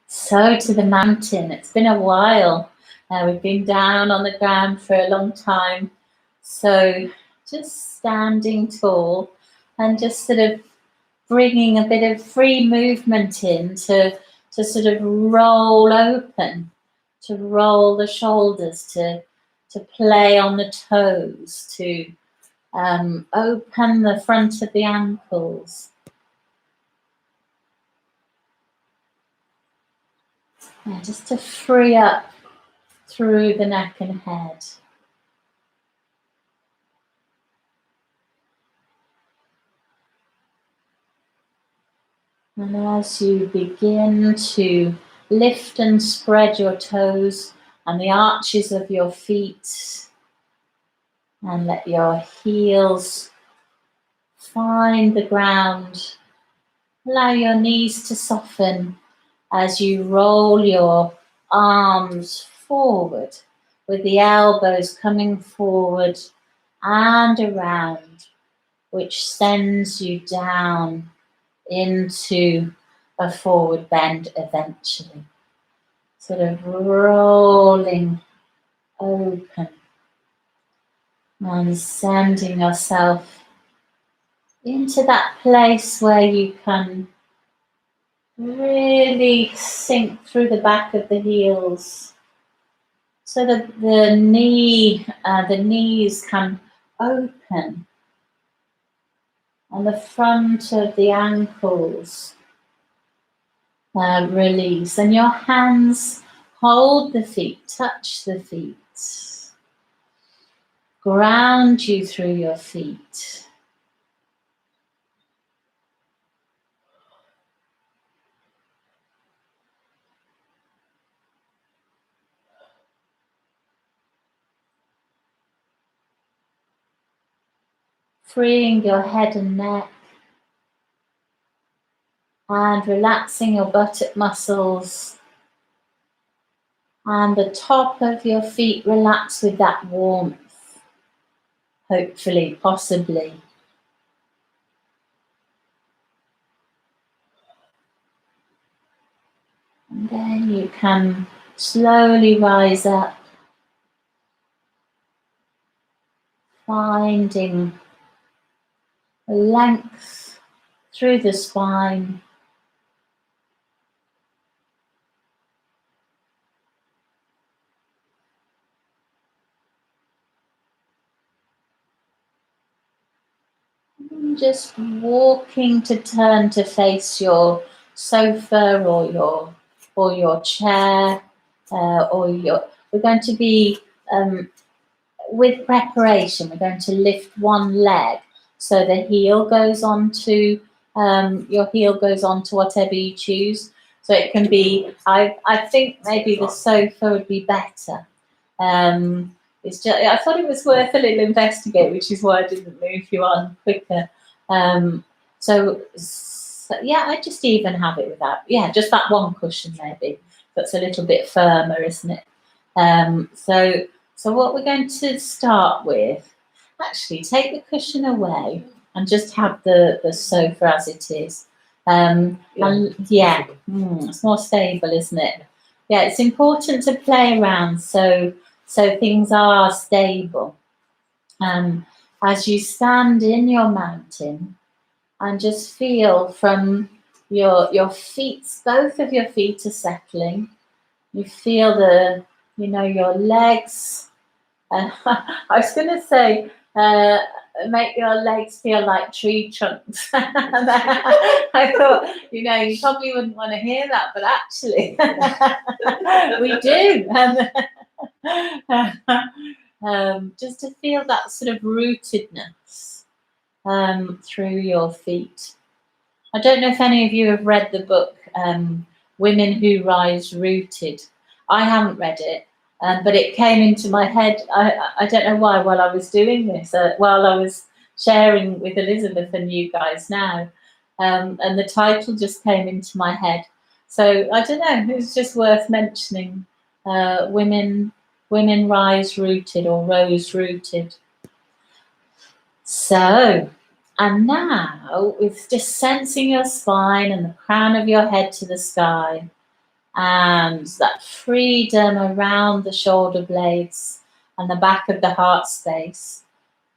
So to the mountain. It's been a while. We've been down on the ground for a long time. So just standing tall and just sort of bringing a bit of free movement in to sort of roll open, to roll the shoulders, to play on the toes, to open the front of the ankles. Yeah, just to free up through the neck and head. And as you begin to lift and spread your toes and the arches of your feet, and let your heels find the ground, allow your knees to soften as you roll your arms forward with the elbows coming forward and around, which sends you down into a forward bend eventually. Sort of rolling open and sending yourself into that place where you can really sink through the back of the heels so that the knees can open, and the front of the ankles release, and your hands hold the feet, touch the feet, ground you through your feet. Freeing your head and neck, and relaxing your buttock muscles, and the top of your feet relax with that warmth, hopefully, possibly. And then you can slowly rise up, finding length through the spine. Just walking to turn to face your sofa or your chair, we're going to be with preparation. We're going to lift one leg, so the heel goes on to your heel goes on to whatever you choose. So it can be, I think maybe the sofa would be better. It's just, I thought it was worth a little investigate, which is why I didn't move you on quicker. So yeah, I just even have it without. Yeah, just that one cushion maybe. That's a little bit firmer, isn't it? So what we're going to start with, actually take the cushion away and just have the sofa as it is. And yeah, it's more stable, isn't it? Yeah, it's important to play around so things are stable. As you stand in your mountain, and just feel from your feet, both of your feet are settling. You feel your legs. I was going to say, make your legs feel like tree trunks. I thought, you probably wouldn't want to hear that, but actually, we do. Just to feel that sort of rootedness through your feet. I don't know if any of you have read the book Women Who Rise Rooted. I haven't read it, but it came into my head. I don't know why, while I was doing this, while I was sharing with Elizabeth and you guys now, and the title just came into my head. So I don't know, it's just worth mentioning. Women Rise Rooted, or Rose Rooted. So, and now it's just sensing your spine and the crown of your head to the sky, and that freedom around the shoulder blades and the back of the heart space.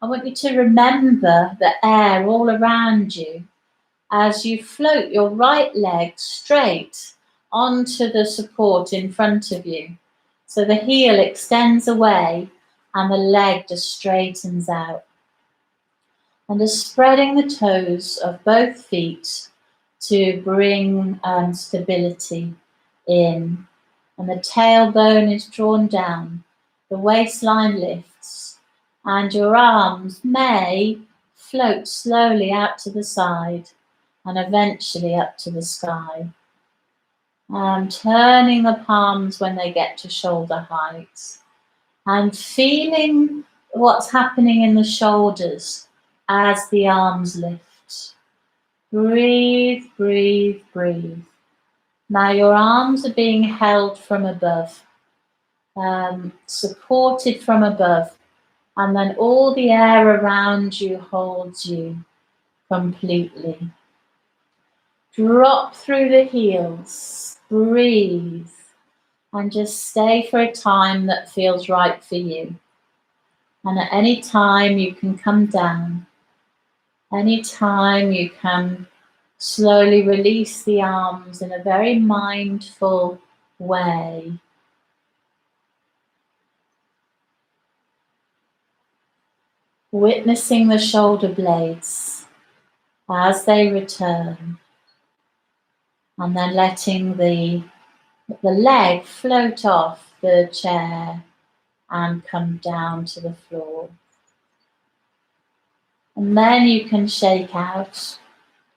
I want you to remember the air all around you as you float your right leg straight onto the support in front of you. So the heel extends away and the leg just straightens out. And just spreading the toes of both feet to bring stability in. And the tailbone is drawn down, the waistline lifts, and your arms may float slowly out to the side and eventually up to the sky. Turning the palms when they get to shoulder height, and feeling what's happening in the shoulders as the arms lift. Breathe, breathe, breathe. Now your arms are being held from above, supported from above, and then all the air around you holds you completely. Drop through the heels, breathe, and just stay for a time that feels right for you. And at any time you can come down. Anytime you can slowly release the arms in a very mindful way. witnessing the shoulder blades as they return, and then letting the leg float off the chair and come down to the floor. And then you can shake out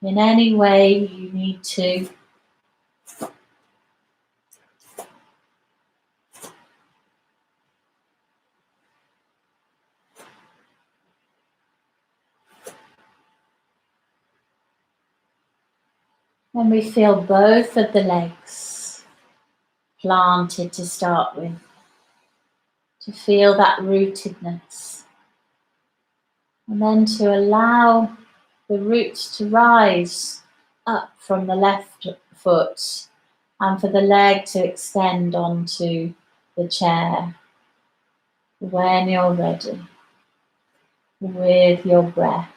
in any way you need to. When we feel both of the legs planted to start with, to feel that rootedness, and then to allow the roots to rise up from the left foot and for the leg to extend onto the chair when you're ready with your breath.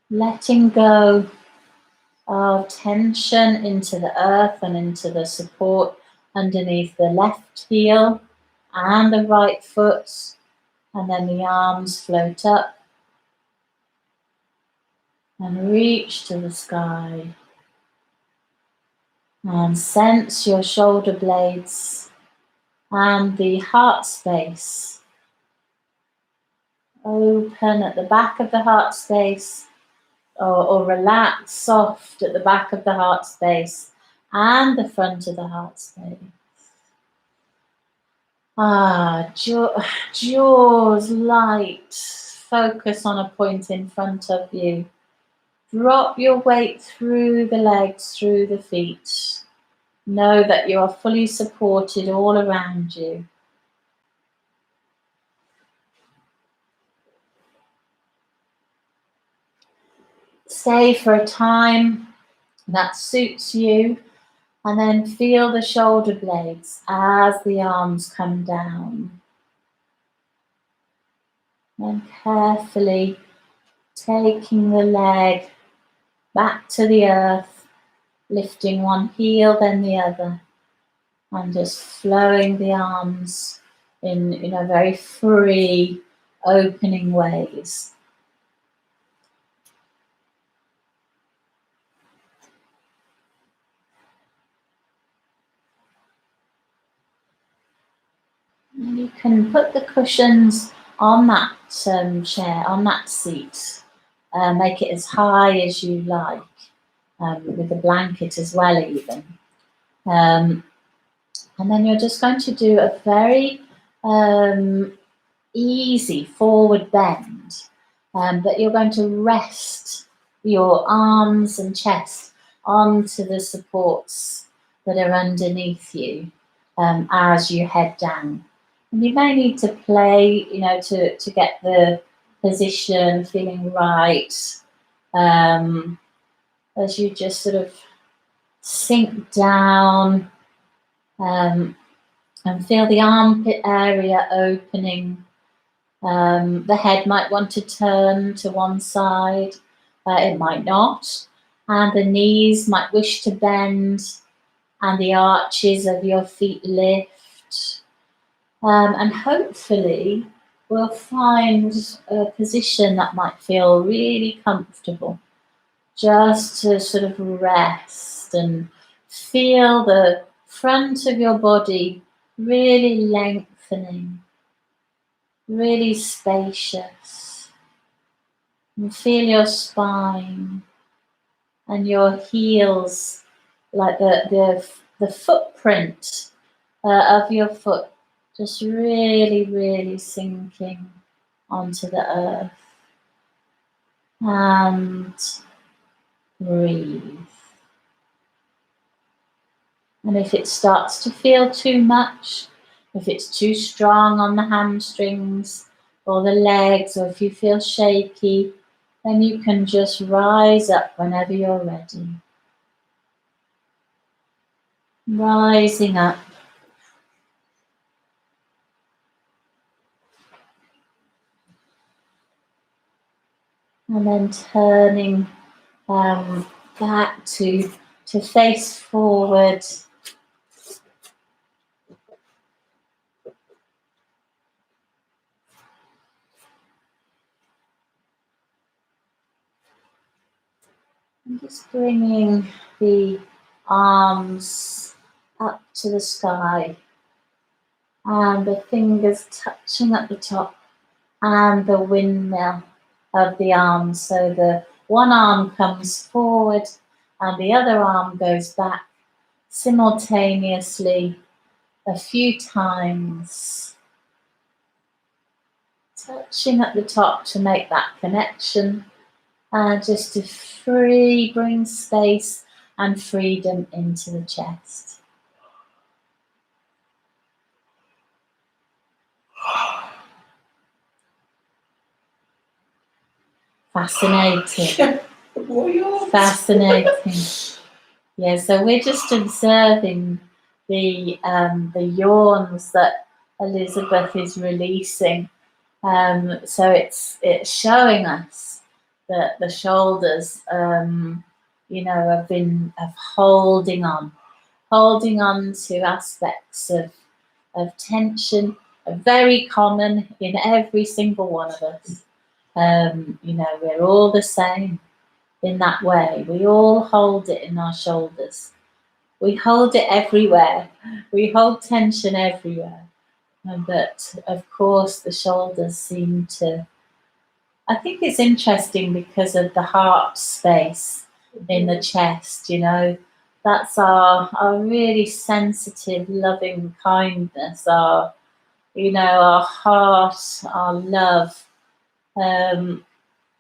Letting go of tension into the earth and into the support underneath the left heel and the right foot, and then the arms float up and reach to the sky, and sense your shoulder blades and the heart space open at the back of the heart space, or relax soft at the back of the heart space and the front of the heart space. Jaws light, focus on a point in front of you. Drop your weight through the legs, through the feet. Know that you are fully supported all around you. Stay for a time that suits you, and then feel the shoulder blades as the arms come down. And carefully taking the leg back to the earth, lifting one heel then the other, and just flowing the arms in a very free, opening ways. And you can put the cushions on that chair, on that seat. Make it as high as you like, with a blanket as well even. And then you're just going to do a very easy forward bend, but you're going to rest your arms and chest onto the supports that are underneath you as you head down. And you may need to play, to get the position feeling right, as you just sort of sink down, and feel the armpit area opening. The head might want to turn to one side, it might not, and the knees might wish to bend, and the arches of your feet lift. And hopefully we'll find a position that might feel really comfortable, just to sort of rest and feel the front of your body really lengthening, really spacious. And feel your spine and your heels, like the footprint of your foot, just really, really sinking onto the earth. And breathe. And if it starts to feel too much, if it's too strong on the hamstrings or the legs, or if you feel shaky, then you can just rise up whenever you're ready. Rising up. and then turning back to face forward. And just bringing the arms up to the sky and the fingers touching at the top and the windmill of the arms. So the one arm comes forward and the other arm goes back simultaneously a few times, touching at the top to make that connection, and just to bring space and freedom into the chest. Fascinating. Fascinating. Yeah, so we're just observing the yawns that Elizabeth is releasing. So it's showing us that the shoulders, of holding on to aspects of tension, are very common in every single one of us. We're all the same in that way. We all hold it in our shoulders. We hold it everywhere. We hold tension everywhere. But of course, the shoulders seem to. I think it's interesting because of the heart space in the chest, That's our really sensitive, loving kindness, our heart, our love. And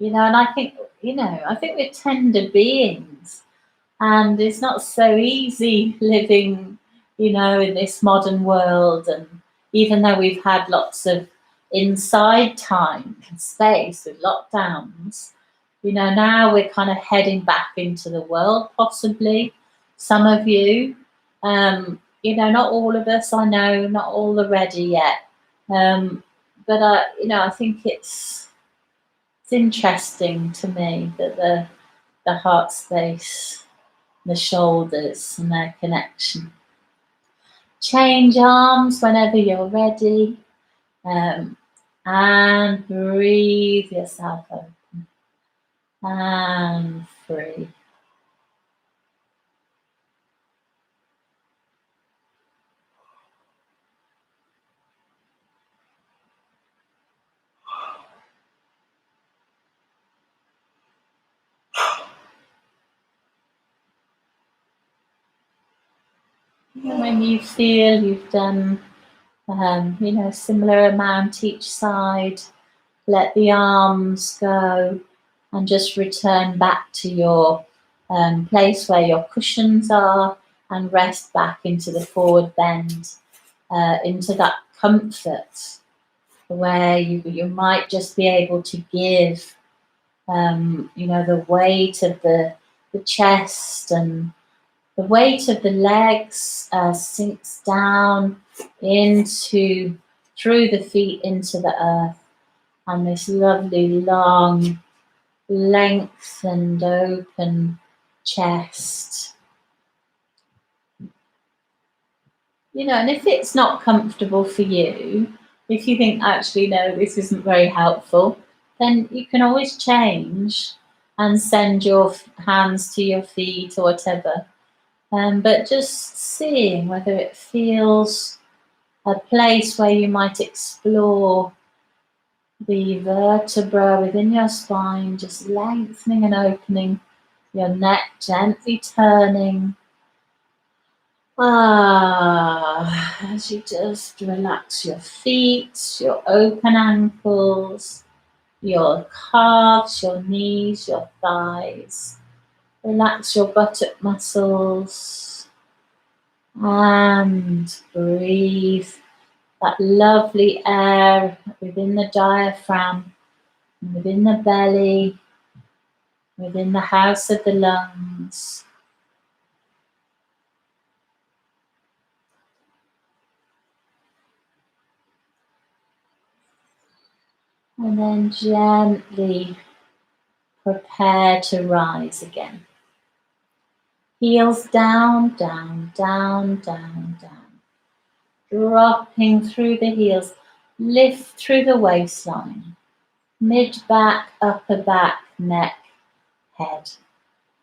I think we're tender beings, and it's not so easy living, in this modern world. And even though we've had lots of inside time and space with lockdowns, now we're kind of heading back into the world, possibly. Some of you, not all of us, I know, not all are ready yet. But I think it's interesting to me that the heart space, the shoulders and their connection. Change arms whenever you're ready, and breathe yourself open and free. And when you feel you've done, similar amount each side, let the arms go and just return back to your place where your cushions are, and rest back into the forward bend, into that comfort where you might just be able to give, the weight of the chest, and the weight of the legs sinks down into, through the feet into the earth, and this lovely long lengthened open chest. And if it's not comfortable for you, if you think, actually, no, this isn't very helpful, then you can always change and send your hands to your feet or whatever. But just seeing whether it feels a place where you might explore the vertebra within your spine, just lengthening and opening your neck, gently turning. As you just relax your feet, your open ankles, your calves, your knees, your thighs. Relax your buttock muscles and breathe that lovely air within the diaphragm, within the belly, within the house of the lungs. And then gently prepare to rise again. Heels down, down, down, down, down. Dropping through the heels, lift through the waistline. Mid-back, upper back, neck, head,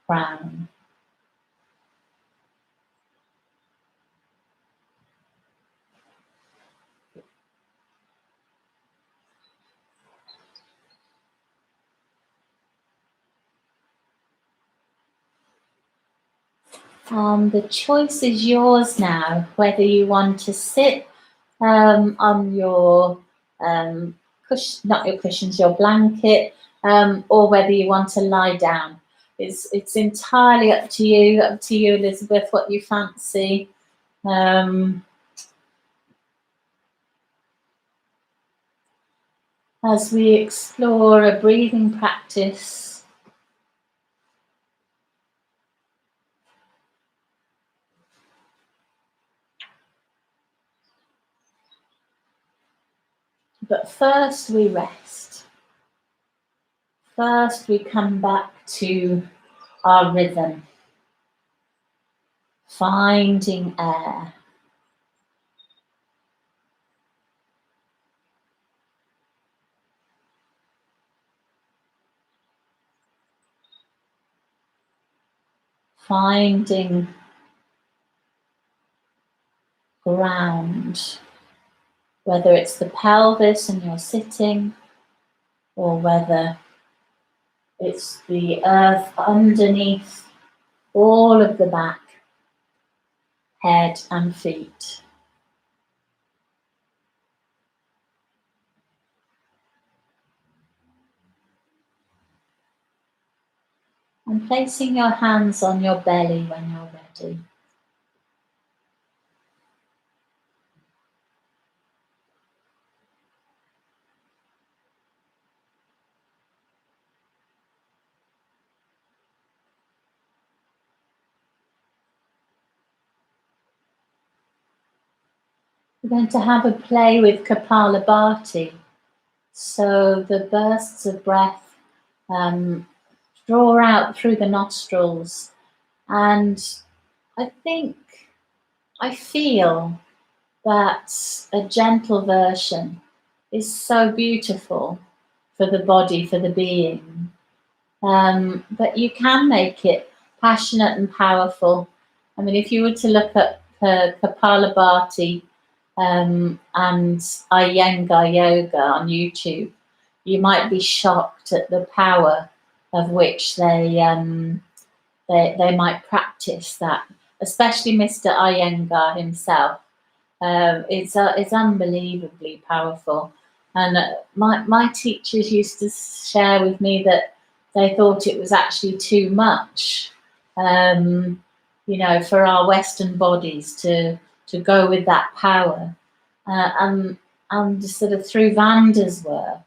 crown. The choice is yours now, whether you want to sit on your not your cushions, your blanket, or whether you want to lie down. It's entirely up to you, Elizabeth, what you fancy. As we explore a breathing practice. But first we rest. First we come back to our rhythm. Finding air. Finding ground. Whether it's the pelvis and you're sitting, or whether it's the earth underneath all of the back, head and feet. And placing your hands on your belly when you're ready. We're going to have a play with Kapalabhati. So the bursts of breath draw out through the nostrils, and I feel that a gentle version is so beautiful for the body, for the being. But you can make it passionate and powerful. I mean, if you were to look at Kapalabhati and Iyengar Yoga on YouTube, you might be shocked at the power of which they might practice that, especially Mr. Iyengar himself. It's unbelievably powerful. And my teachers used to share with me that they thought it was actually too much, for our Western bodies to go with that power. And sort of through Vanda's work,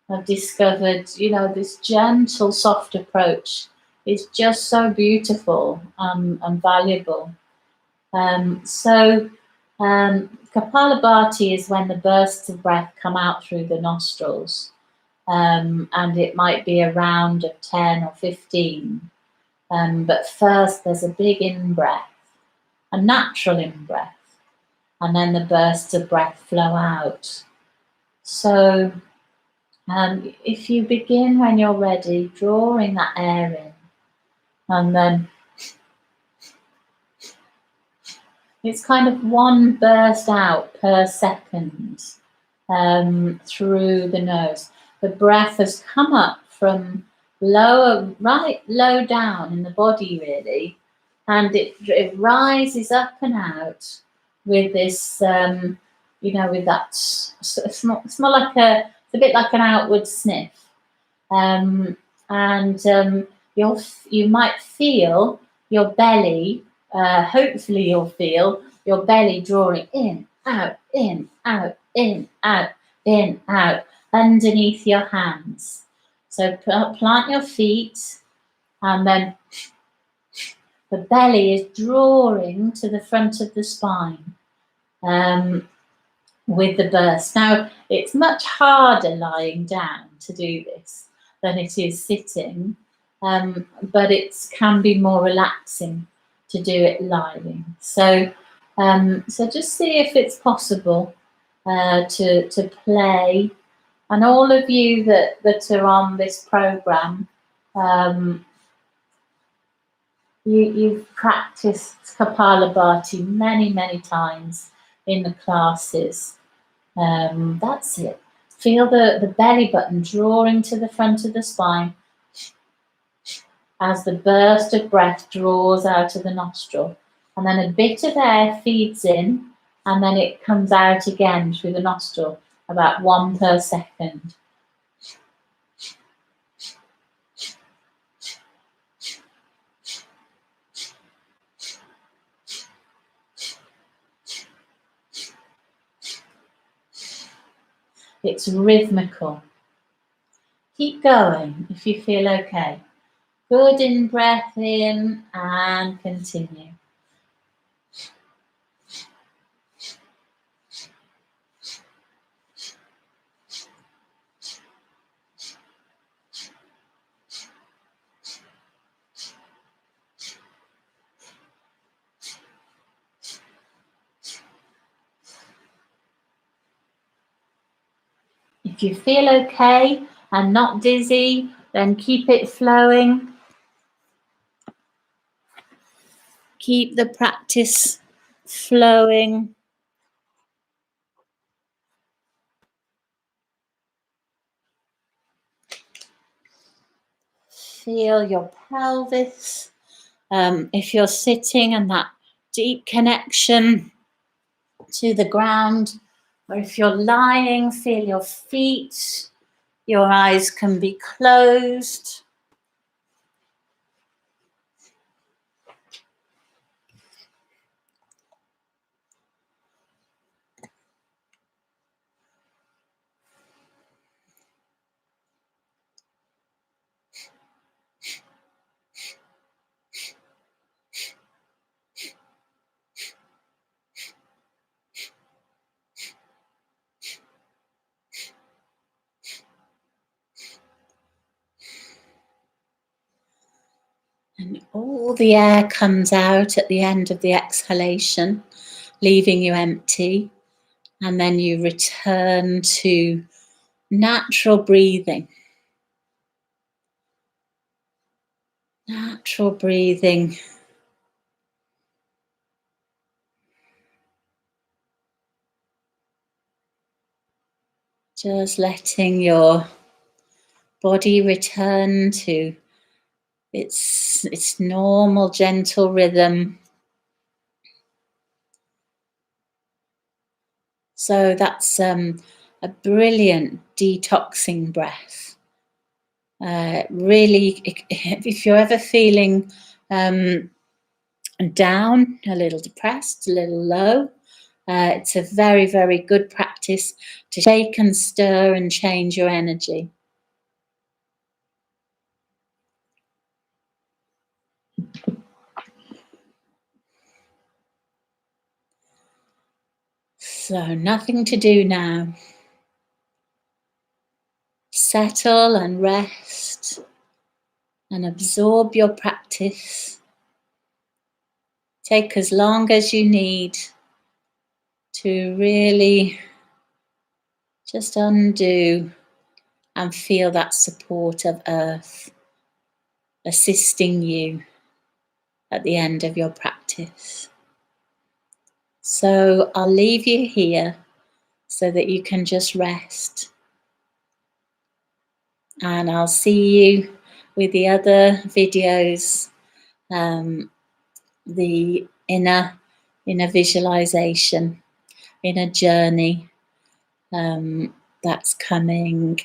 I've discovered, this gentle, soft approach is just so beautiful and valuable. Kapalabhati is when the bursts of breath come out through the nostrils, and it might be a round of 10 or 15. But first there's a big in-breath, a natural in-breath, and then the bursts of breath flow out. So if you begin when you're ready, drawing that air in, and then it's kind of one burst out per second through the nose. The breath has come up from right low down in the body, really, and it rises up and out with this, with that. It's more like it's a bit like an outward sniff, and you might feel your belly. Hopefully you'll feel your belly drawing in, out, in, out, in, out, in, out, underneath your hands. So plant your feet, and then the belly is drawing to the front of the spine with the burst. Now, it's much harder lying down to do this, than it is sitting, but it can be more relaxing to do it lying. So, so just see if it's possible to play. And all of you that are on this program, you've practiced Kapalabhati many times in the classes. That's it. Feel the belly button drawing to the front of the spine as the burst of breath draws out of the nostril. And then a bit of air feeds in, and then it comes out again through the nostril, about 1 per second. It's rhythmical. Keep going if you feel okay. Good in breath in and continue. If you feel okay and not dizzy, then keep it flowing. Keep the practice flowing. Feel your pelvis. If you're sitting and that deep connection to the ground, or if you're lying, feel your feet. Your eyes can be closed. And all the air comes out at the end of the exhalation, leaving you empty. And then you return to natural breathing. Natural breathing. Just letting your body return to its normal, gentle rhythm. So that's a brilliant detoxing breath. Really, if you're ever feeling down, a little depressed, a little low, it's a very good practice to shake and stir and change your energy. So nothing to do now. Settle and rest and absorb your practice. Take as long as you need to really just undo and feel that support of Earth assisting you at the end of your practice. So I'll leave you here so that you can just rest. And I'll see you with the other videos, the inner visualization, inner journey that's coming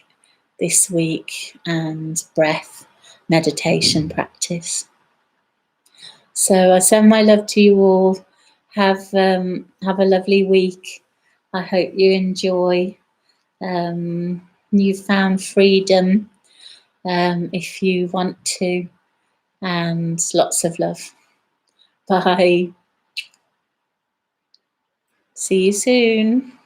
this week, and breath meditation practice. So I send my love to you all. Have a lovely week. I hope you enjoy newfound freedom if you want to, and lots of love. Bye. See you soon.